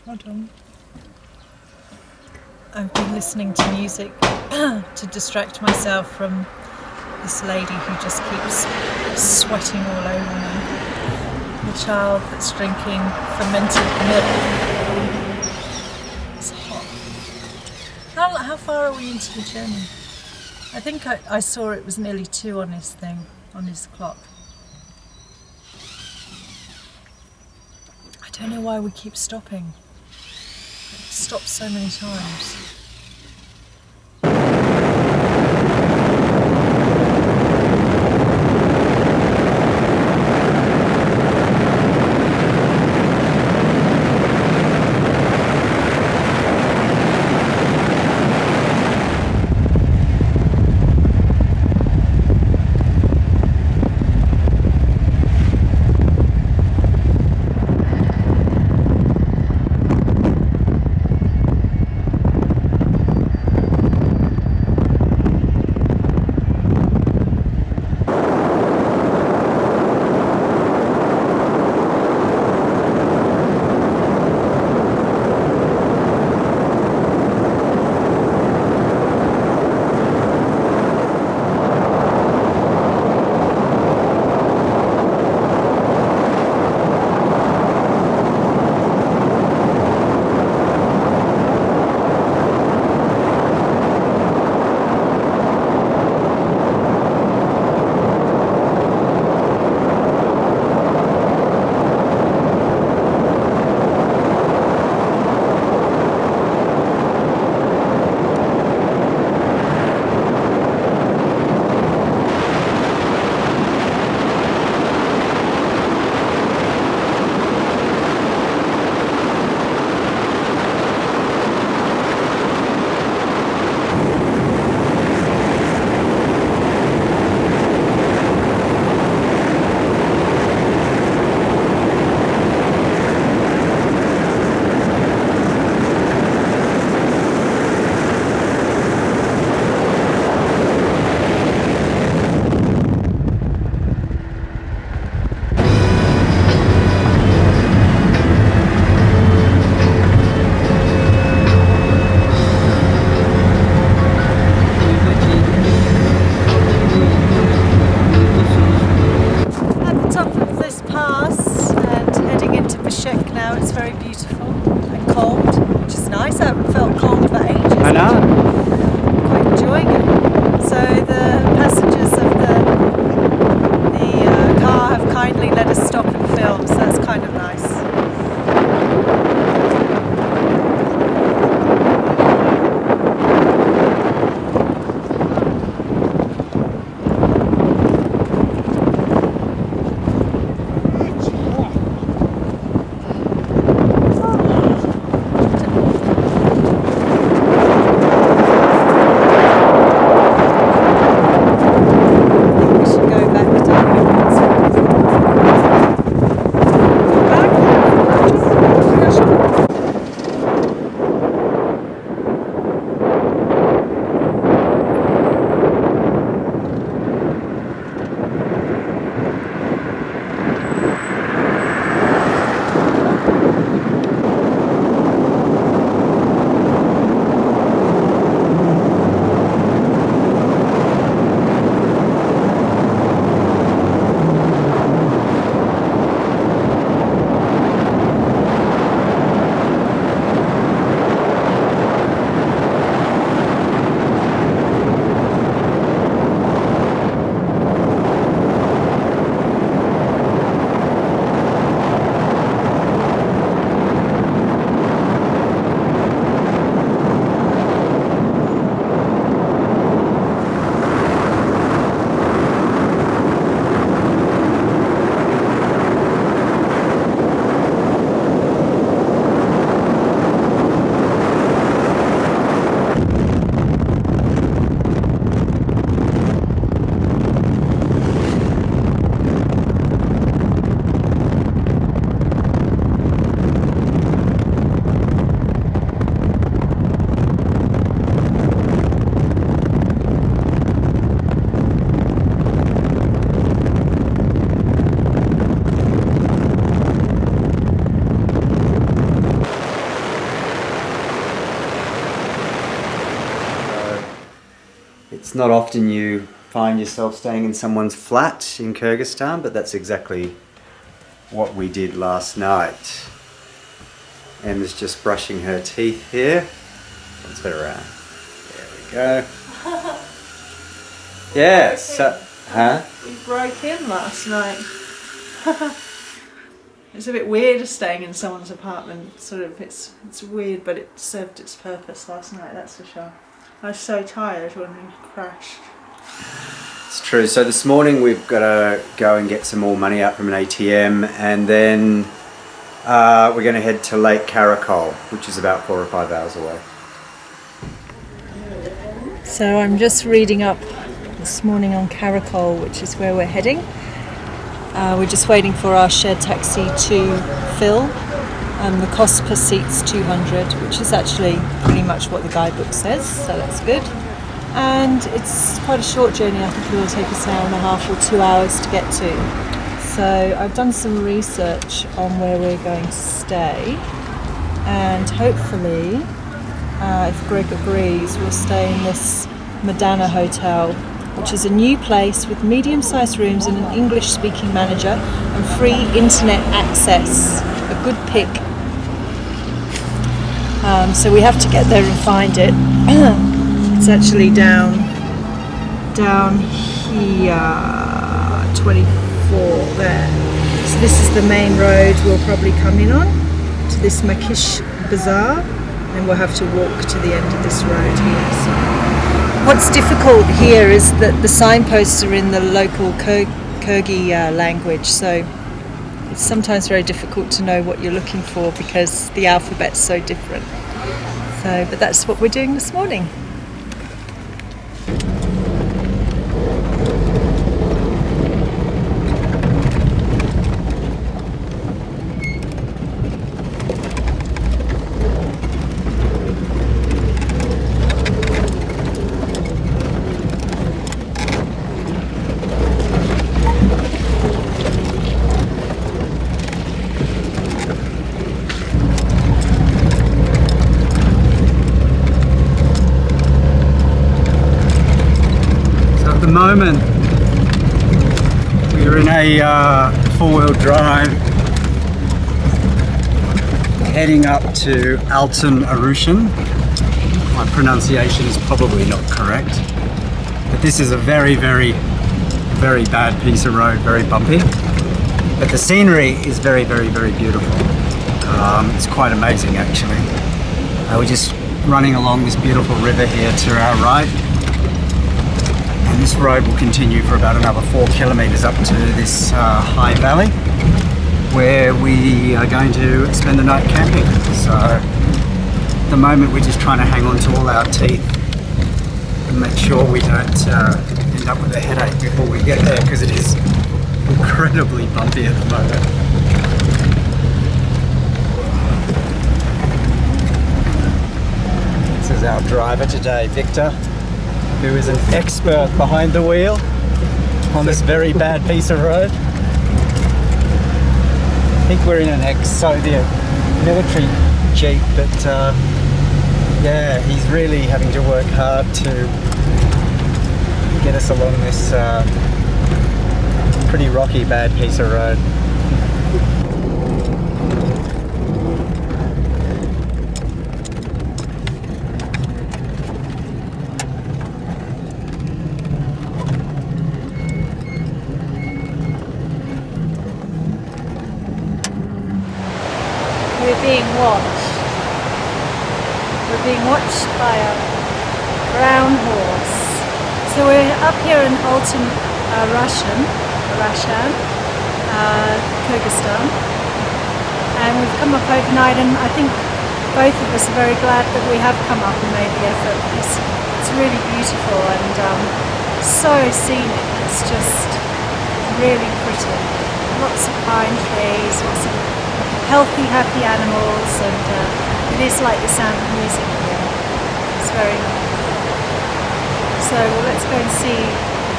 Hold on. I've been listening to music to distract myself from this lady who just keeps sweating all over me. The child that's drinking fermented milk. It's hot. How far are we into the journey? I think I saw it was nearly 2 on this thing, on his clock. I don't know why we keep stopping. It stops so many times. I know. Quite enjoying it. So the passengers of the car have kindly let us stop and film, so that's kind of nice. It's not often you find yourself staying in someone's flat in Kyrgyzstan, but that's exactly what we did last night. Emma's just brushing her teeth here. Let's put her around. There we go. Yeah, so Huh? We broke in last night. It's a bit weird staying in someone's apartment. Sort of, it's weird, but it served its purpose last night. That's for sure. I was so tired when we crashed. It's true. So this morning we've got to go and get some more money out from an ATM, and then we're going to head to Lake Caracol, which is about 4 or 5 hours away. So I'm just reading up this morning on Caracol, which is where we're heading. We're just waiting for our shared taxi to fill. The cost per seat's 200, which is actually pretty much what the guidebook says, so that's good. And it's quite a short journey. I think it will take us an hour and a half or 2 hours to get to. So I've done some research on where we're going to stay, and hopefully, if Greg agrees, we'll stay in this Madana Hotel, which is a new place with medium-sized rooms and an English-speaking manager and free internet access. A good pick. So we have to get there and find it. It's actually down here, 24 there. So this is the main road we'll probably come in on, to this Makish Bazaar, and we'll have to walk to the end of this road here. So what's difficult here is that the signposts are in the local Kyrgyz language, so it's sometimes very difficult to know what you're looking for because the alphabet's so different. So, but that's what we're doing this morning. At the moment, we're in a four-wheel drive heading up to Altan Arushan. My pronunciation is probably not correct, but this is a very, very, very bad piece of road, very bumpy. But the scenery is very, very, very beautiful. It's quite amazing actually. We're just running along this beautiful river here to our right. And this road will continue for about another 4 kilometers up to this high valley where we are going to spend the night camping. So at the moment we're just trying to hang on to all our teeth and make sure we don't end up with a headache before we get there, because it is incredibly bumpy at the moment. This is our driver today, Victor, who is an expert behind the wheel on this very bad piece of road. I think we're in an ex-Soviet military jeep, but yeah, he's really having to work hard to get us along this pretty rocky, bad piece of road. We're being watched. We're being watched by a brown horse. So we're up here in Altan Arushan, Kyrgyzstan, and we've come up overnight, and I think both of us are very glad that we have come up and made the effort, because it's really beautiful and so scenic. It's just really pretty. Lots of pine trees, lots of healthy, happy animals, and it is like the sound of music here. It's very nice. So let's go and see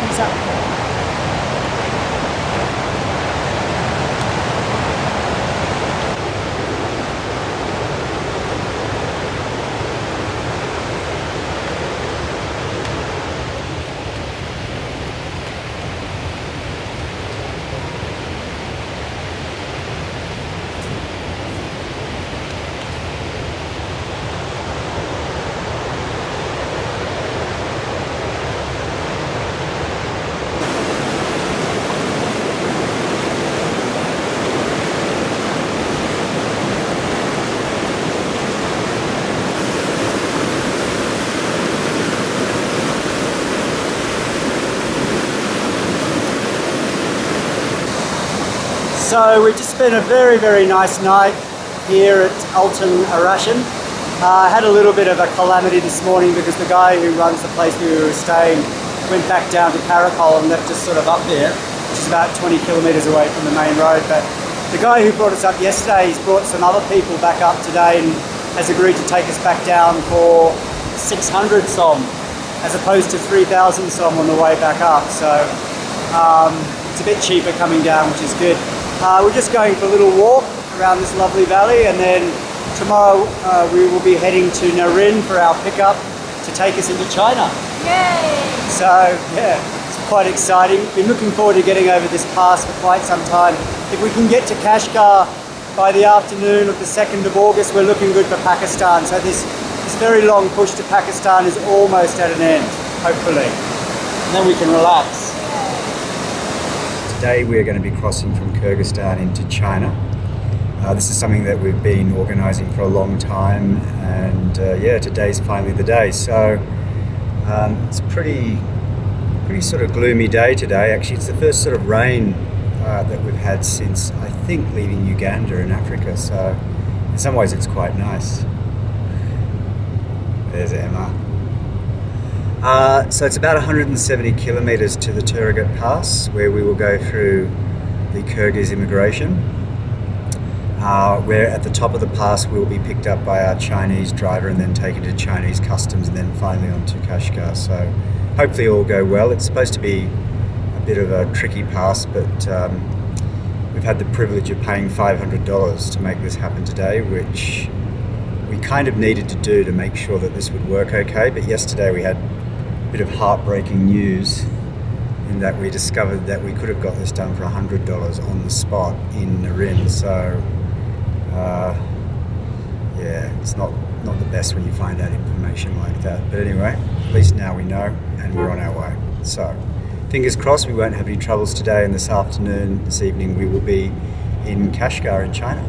who's up there. So we just spent a very nice night here at Alton Arashan. Had a little bit of a calamity this morning because the guy who runs the place where we were staying went back down to Karakol and left us sort of up there, which is about 20 kilometres away from the main road. But the guy who brought us up yesterday, he's brought some other people back up today and has agreed to take us back down for 600 som as opposed to 3,000 som on the way back up. So it's a bit cheaper coming down, which is good. We're just going for a little walk around this lovely valley, and then tomorrow we will be heading to Narin for our pickup to take us into China. Yay! So yeah, it's quite exciting. Been looking forward to getting over this pass for quite some time. If we can get to Kashgar by the afternoon of the 2nd of August, we're looking good for Pakistan. So this very long push to Pakistan is almost at an end, hopefully. And then we can relax. Today we're going to be crossing from Kyrgyzstan into China. This is something that we've been organising for a long time, and yeah, today's finally the day. So it's a pretty sort of gloomy day today. Actually, it's the first sort of rain that we've had since, I think, leaving Uganda in Africa. So in some ways it's quite nice. There's Emma. So it's about 170 kilometres to the Kunjerab Pass, where we will go through the Kyrgyz immigration. Where at the top of the pass we'll be picked up by our Chinese driver and then taken to Chinese customs and then finally on to Kashgar. So hopefully all go well. It's supposed to be a bit of a tricky pass, but we've had the privilege of paying $500 to make this happen today, which we kind of needed to do to make sure that this would work okay. But yesterday we had a bit of heartbreaking news in that we discovered that we could have got this done for $100 on the spot in Narin. So yeah, it's not the best when you find out information like that. But anyway, at least now we know and we're on our way. So fingers crossed we won't have any troubles today, and this afternoon, this evening, we will be in Kashgar in China.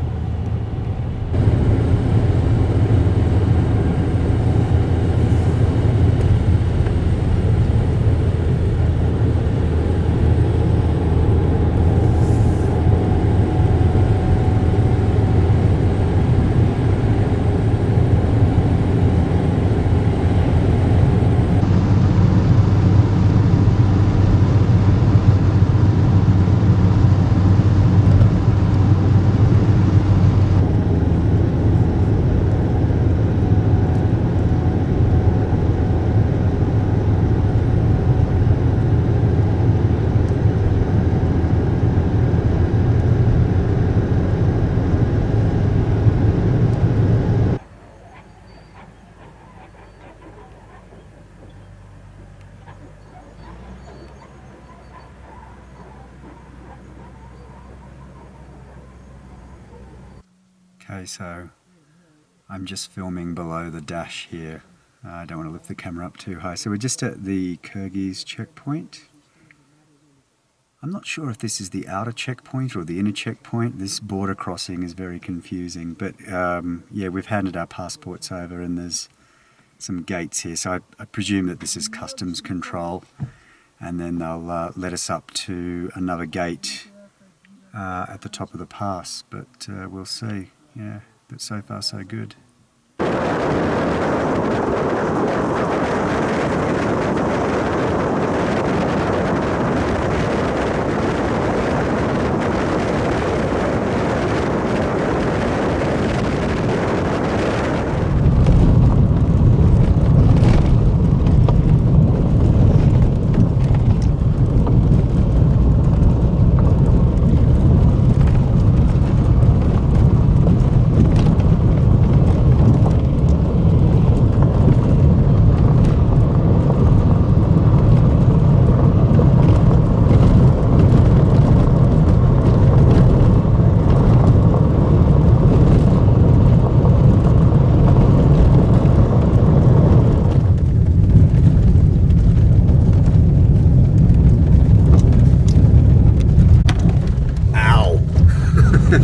Okay, so I'm just filming below the dash here. I don't want to lift the camera up too high. So we're just at the Kyrgyz checkpoint. I'm not sure if this is the outer checkpoint or the inner checkpoint. This border crossing is very confusing, but yeah, we've handed our passports over and there's some gates here. So I presume that this is customs control, and then they'll let us up to another gate at the top of the pass, but we'll see. Yeah, but so far so good.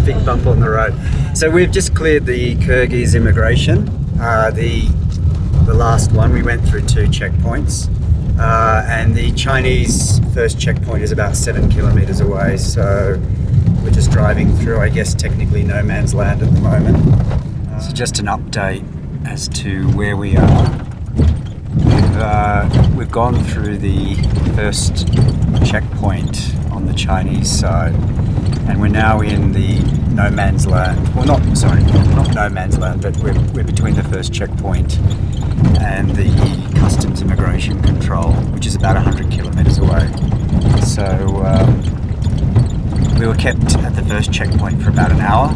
Big bump on the road. So we've just cleared the Kyrgyz immigration. The last one, we went through 2 checkpoints, and the Chinese first checkpoint is about 7 kilometers away. So We're just driving through, I guess, technically no man's land at the moment. So just an update as to where we are. We've gone through the first checkpoint on the Chinese side, and we're now in the no man's land. Well, not no man's land, but we're between the first checkpoint and the customs immigration control, which is about 100 kilometres away. So we were kept at the first checkpoint for about an hour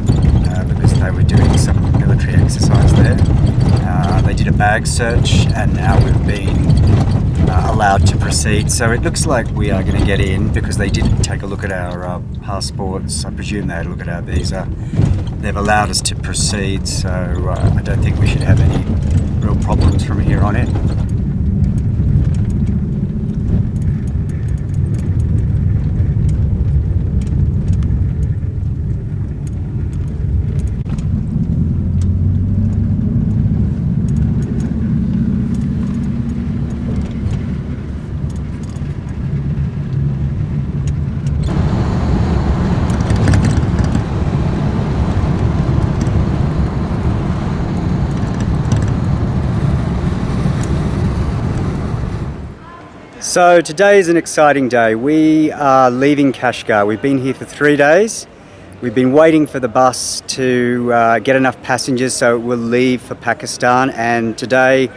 because they were doing some military exercise there. They did a bag search, and now we've been allowed to proceed. So it looks like we are going to get in because they did take a look at our passports. I presume they had a look at our visa. They've allowed us to proceed, so I don't think we should have any real problems from here on in. So today is an exciting day. We are leaving Kashgar. We've been here for 3 days. We've been waiting for the bus to get enough passengers so it will leave for Pakistan, and today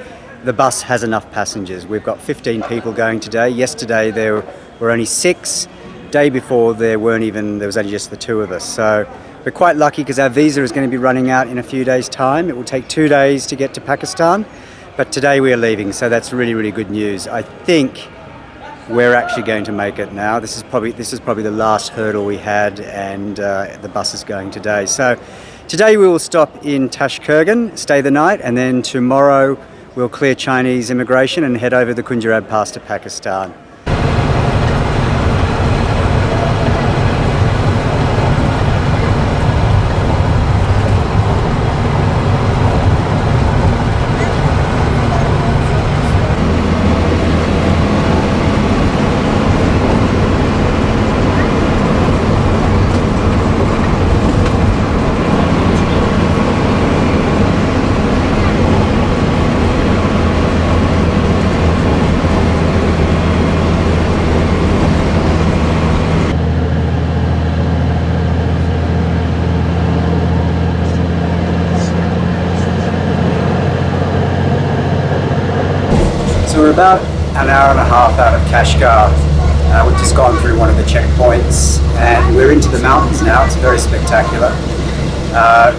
the bus has enough passengers. We've got 15 people going today. Yesterday there were only 6. Day before there was only just the 2 of us. So we're quite lucky because our visa is going to be running out in a few days' time. It will take 2 days to get to Pakistan, but today we are leaving, so that's really, really good news. I think we're actually going to make it now. This is probably the last hurdle we had, and the bus is going today. So today we will stop in Tashkurgan, stay the night, and then tomorrow we'll clear Chinese immigration and head over the Kunjerab Pass to Pakistan. So we're about an hour and a half out of Kashgar. We've just gone through one of the checkpoints and we're into the mountains now. It's very spectacular.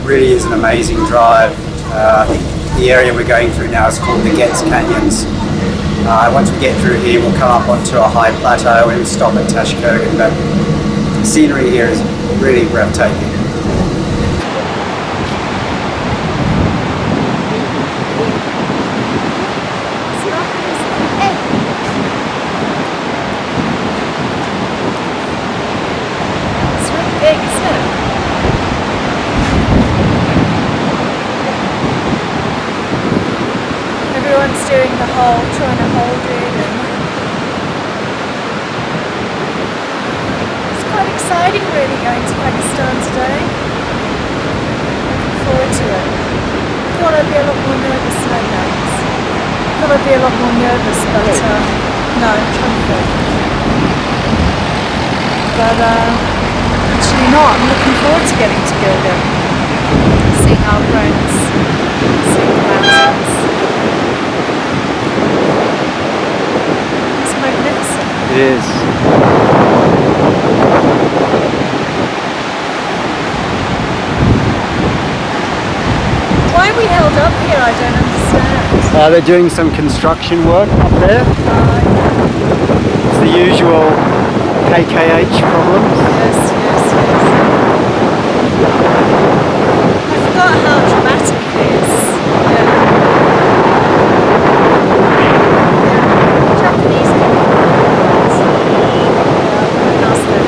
Really is an amazing drive. I think the area we're going through now is called the Getz Canyons. Once we get through here, we'll come up onto a high plateau and stop at Tashkurgan, but the scenery here is really breathtaking. Everyone's doing the whole, trying to hold it, and it's quite exciting really going to Pakistan today. Looking forward to it. I thought I'd be a lot more nervous today, guys. I thought I'd be a lot more nervous, but no, I'm comfort. But actually not. I'm looking forward to getting to Gilgit, seeing our friends, seeing the mountains. It's magnificent. It is. Why are we held up here? I don't understand. They're doing some construction work up there. It's the usual KKH problems. Yes. I forgot how dramatic it is. Japanese people. Yeah, ask them.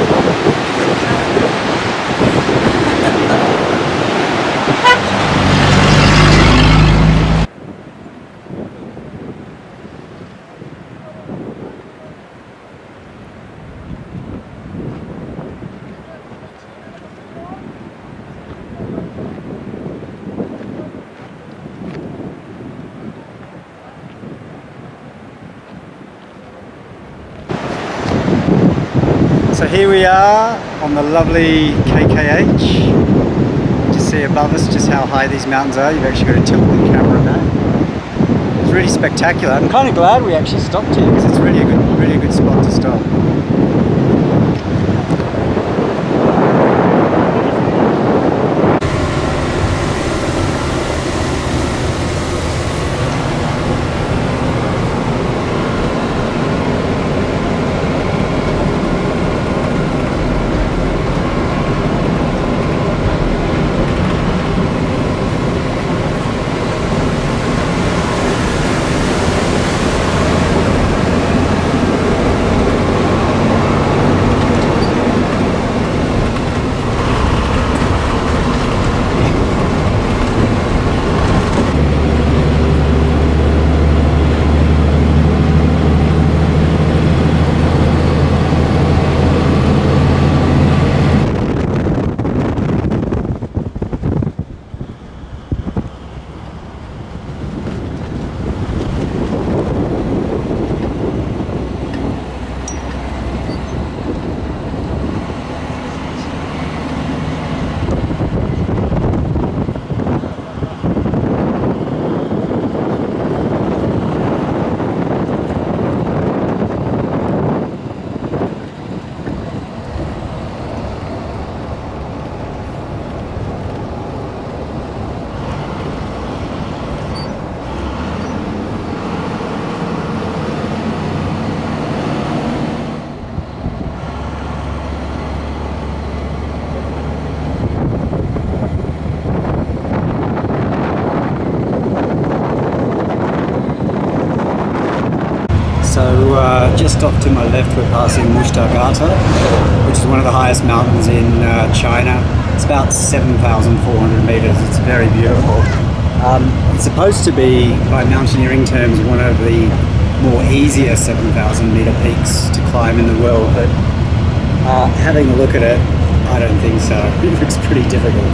So here we are on the lovely KKH. Just see above us just how high these mountains are. You've actually got to tilt the camera back. It's really spectacular. I'm kind of glad we actually stopped here because it's really a good spot to stop. Just off to my left we're passing Mushtagata, which is one of the highest mountains in China. It's about 7,400 meters. It's very beautiful. It's supposed to be, by mountaineering terms, one of the more easier 7,000 meter peaks to climb in the world, but having a look at it, I don't think so. It looks pretty difficult.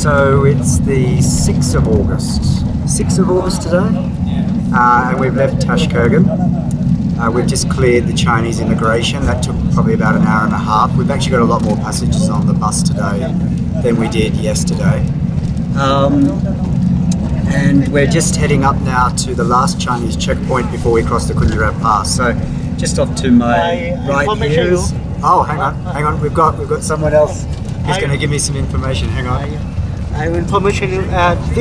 So it's the 6th of August. 6th of August today? And we've left Tashkurgan. We've just cleared the Chinese immigration. That took probably about an hour and a half. We've actually got a lot more passengers on the bus today than we did yesterday. And we're just heading up now to the last Chinese checkpoint before we cross the Kunjerab Pass. So just off to my right here is... Oh, hang on. We've got someone else who's going to give me some information. Hang on. I have information.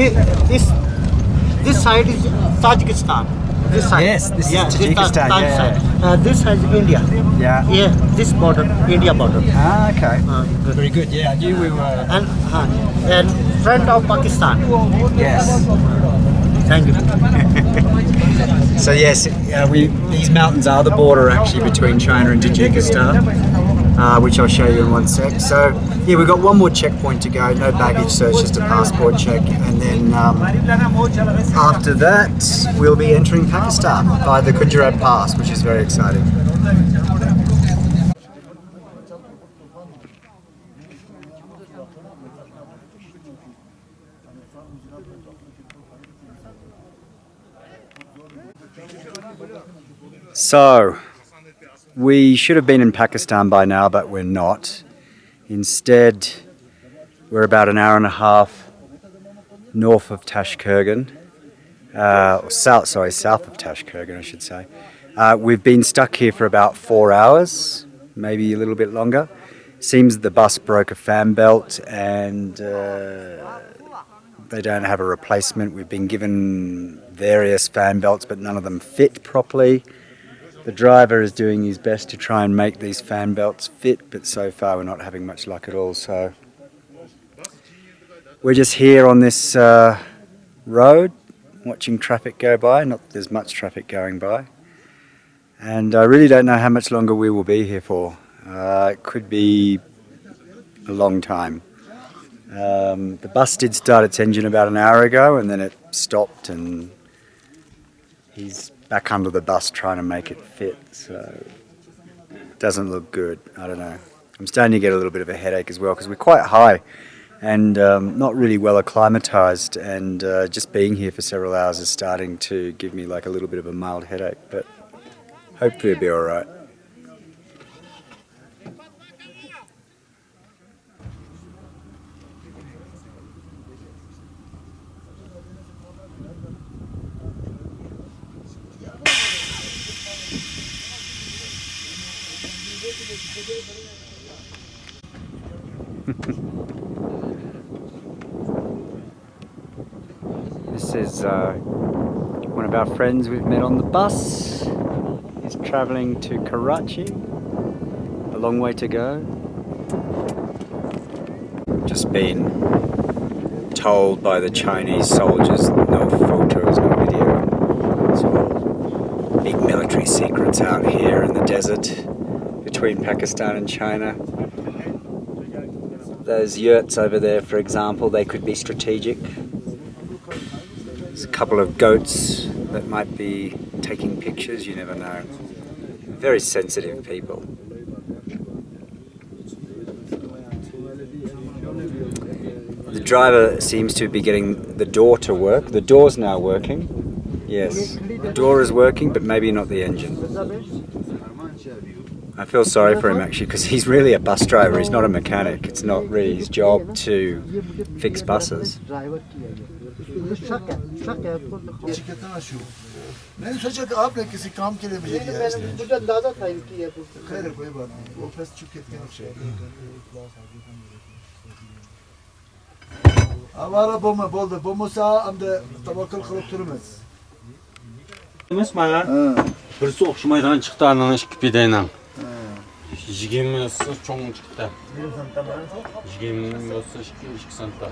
This side is Tajikistan. This side. Yes, this is Tajikistan. Side. This has India. Yeah. Yeah, this border, India border. Ah, okay. Good. Very good. Yeah, I knew we were. And front of Pakistan. Yes. Thank you. So yes, these mountains are the border actually between China and Tajikistan. which I'll show you in one sec. So yeah, we've got one more checkpoint to go, no baggage, so it's just a passport check, and then after that we'll be entering Pakistan by the Kunjerab Pass, which is very exciting. So, we should have been in Pakistan by now, but we're not. Instead, we're about an hour and a half north of Tashkurgan, south of Tashkurgan, I should say. We've been stuck here for about 4 hours, maybe a little bit longer. Seems the bus broke a fan belt and they don't have a replacement. We've been given various fan belts, but none of them fit properly. The driver is doing his best to try and make these fan belts fit, but so far we're not having much luck at all. So we're just here on this road, watching traffic go by. Not that there's much traffic going by. And I really don't know how much longer we will be here for. It could be a long time. The bus did start its engine about an hour ago, and then it stopped, and he's back under the bus trying to make it fit, so it doesn't look good. I don't know. I'm starting to get a little bit of a headache as well because we're quite high and not really well acclimatized, and just being here for several hours is starting to give me like a little bit of a mild headache, but hopefully it'll be all right. This is one of our friends we've met on the bus. He's travelling to Karachi. A long way to go. Just been told by the Chinese soldiers no photos, no video. It's all big military secrets out here in the desert between Pakistan and China. Those yurts over there, for example, they could be strategic. There's a couple of goats that might be taking pictures, you never know. Very sensitive people. The driver seems to be getting the door to work. The door's now working. Yes, the door is working, but maybe not the engine. I feel sorry for him actually, because he's really a bus driver, he's not a mechanic. It's not really his job to fix buses. Birisi o'xshamaydigan chiqdi, anavi ikki pedaydan. 20 so'z cho'ng chiqdi. 20 bo'lsa 2 sentda.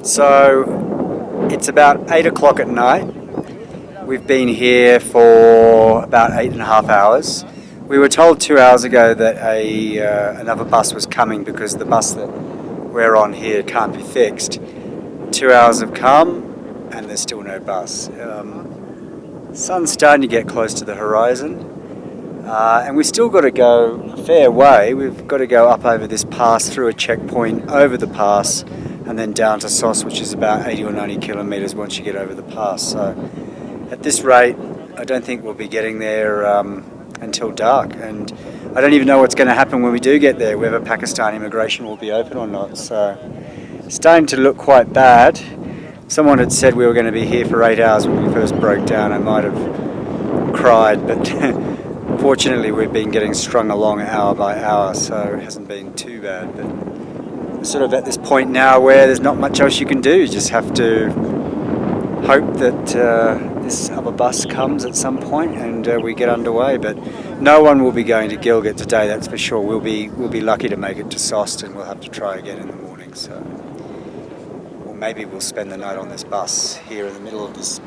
So, it's about 8 o'clock at night. We've been here for about 8.5 hours. We were told 2 hours ago that another bus was coming because the bus that we're on here can't be fixed. 2 hours have come and there's still no bus. Sun's starting to get close to the horizon, and we've still got to go a fair way. We've got to go up over this pass, through a checkpoint, over the pass, and then down to Sos, which is about 80 or 90 kilometres once you get over the pass. So at this rate, I don't think we'll be getting there until dark, and I don't even know what's going to happen when we do get there, whether Pakistan immigration will be open or not. So it's starting to look quite bad. Someone had said we were going to be here for 8 hours when we first broke down. I might have cried, but fortunately we've been getting strung along hour by hour, so it hasn't been too bad. But we're sort of at this point now where there's not much else you can do. You just have to hope that this other bus comes at some point and we get underway. But no one will be going to Gilgit today, that's for sure. We'll be lucky to make it to Sost, and we'll have to try again in the morning. So. Maybe we'll spend the night on this bus here in the middle of this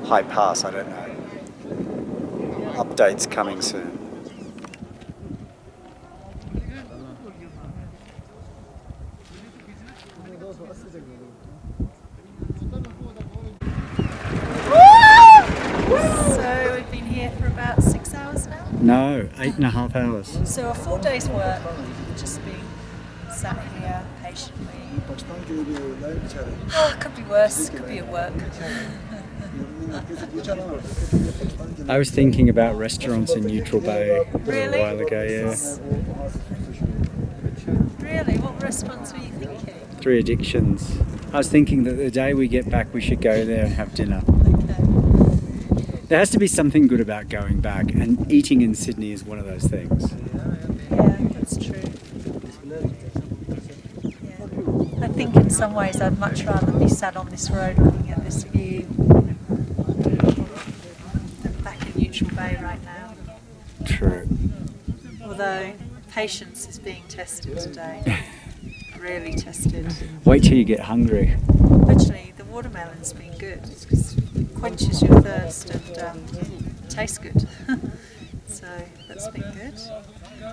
high pass, I don't know. Updates coming soon. So we've been here for about 6 hours now. No, 8.5 hours. So a full day's work, just being sat here patiently. Could be worse, could be at work. I was thinking about restaurants in Neutral Bay Really? a while ago, yeah. Really? What restaurants were you thinking? Three Addictions. I was thinking that the day we get back we should go there and have dinner. Okay. There has to be something good about going back, and eating in Sydney is one of those things. Yeah, that's true. Yeah. I think in some ways I'd much rather be sat on this road looking at this view than back in Neutral Bay right now. True. Although patience is being tested today. Really tested. Wait till you get hungry. Actually, the watermelon's been good because it quenches your thirst and tastes good. So that's been good.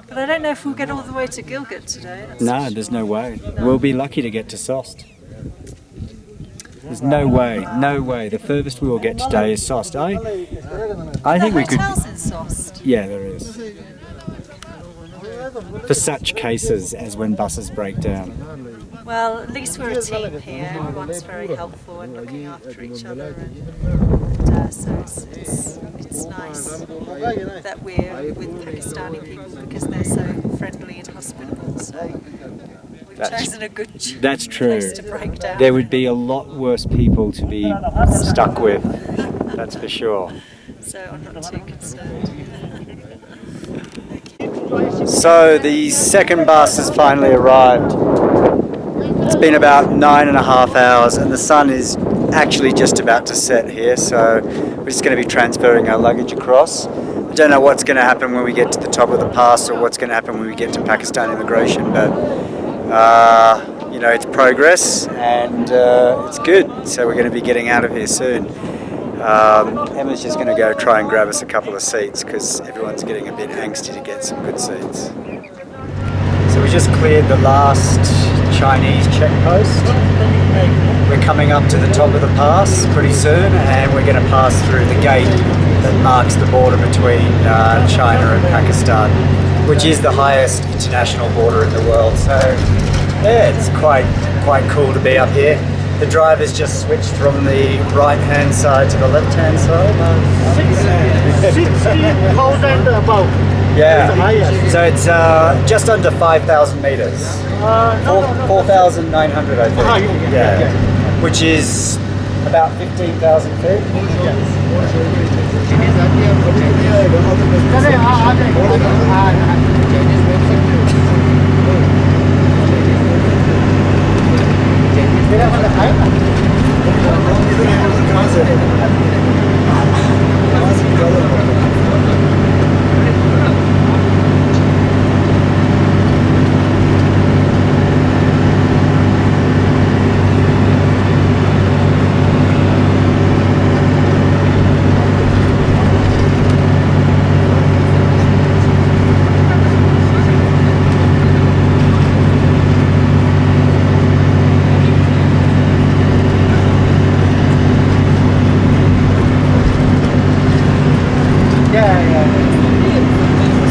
But I don't know if we'll get all the way to Gilgit today. That's No, for there's sure. no way. We'll be lucky to get to Sost. There's no way, no way. The furthest we will get today is Sost. I think we could. Hotels in Sost. Yeah, there is. For such cases as when buses break down. Well, at least we're a team here. Everyone's very helpful and looking after each other, and so it's nice that we're with Pakistani people because they're so friendly and hospitable. So we've chosen a good That's true. place to break down. There would be a lot worse people to be stuck with. That's for sure. So I'm not too concerned. So the second bus has finally arrived. It's been about 9.5 hours and the sun is actually just about to set here, so we're just going to be transferring our luggage across. I don't know what's going to happen when we get to the top of the pass or what's going to happen when we get to Pakistan immigration, but you know, it's progress and it's good, so we're going to be getting out of here soon. Emma's just going to go try and grab us a couple of seats because everyone's getting a bit angsty to get some good seats. So we just cleared the last Chinese check post. We're coming up to the top of the pass pretty soon and we're going to pass through the gate that marks the border between China and Pakistan, which is the highest international border in the world. So yeah, it's quite cool to be up here. The driver's just switched from the right-hand side to the left-hand side. 60,000 above. Yeah, so it's just under 5,000 meters. 4,900, I think. Yeah, which is about 15,000 feet.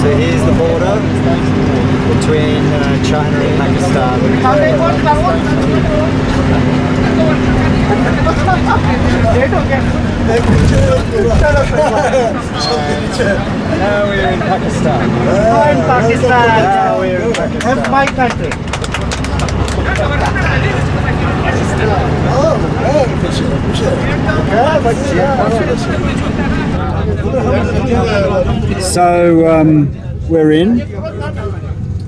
So here's the border between China and Pakistan. Now we're in Pakistan. Now we're in Pakistan. That's my country. So we're in.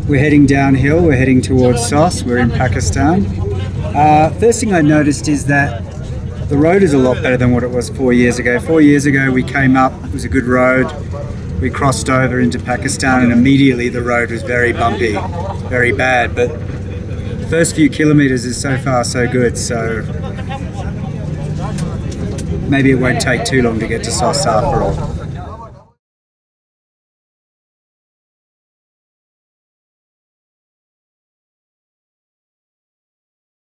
We're heading downhill. We're heading towards Sos. We're in Pakistan. First thing I noticed is that the road is a lot better than what it was 4 years ago. 4 years ago we came up, it was a good road. We crossed over into Pakistan and immediately the road was very bumpy, very bad. But the first few kilometers is so far so good. So maybe it won't take too long to get to Sos after all.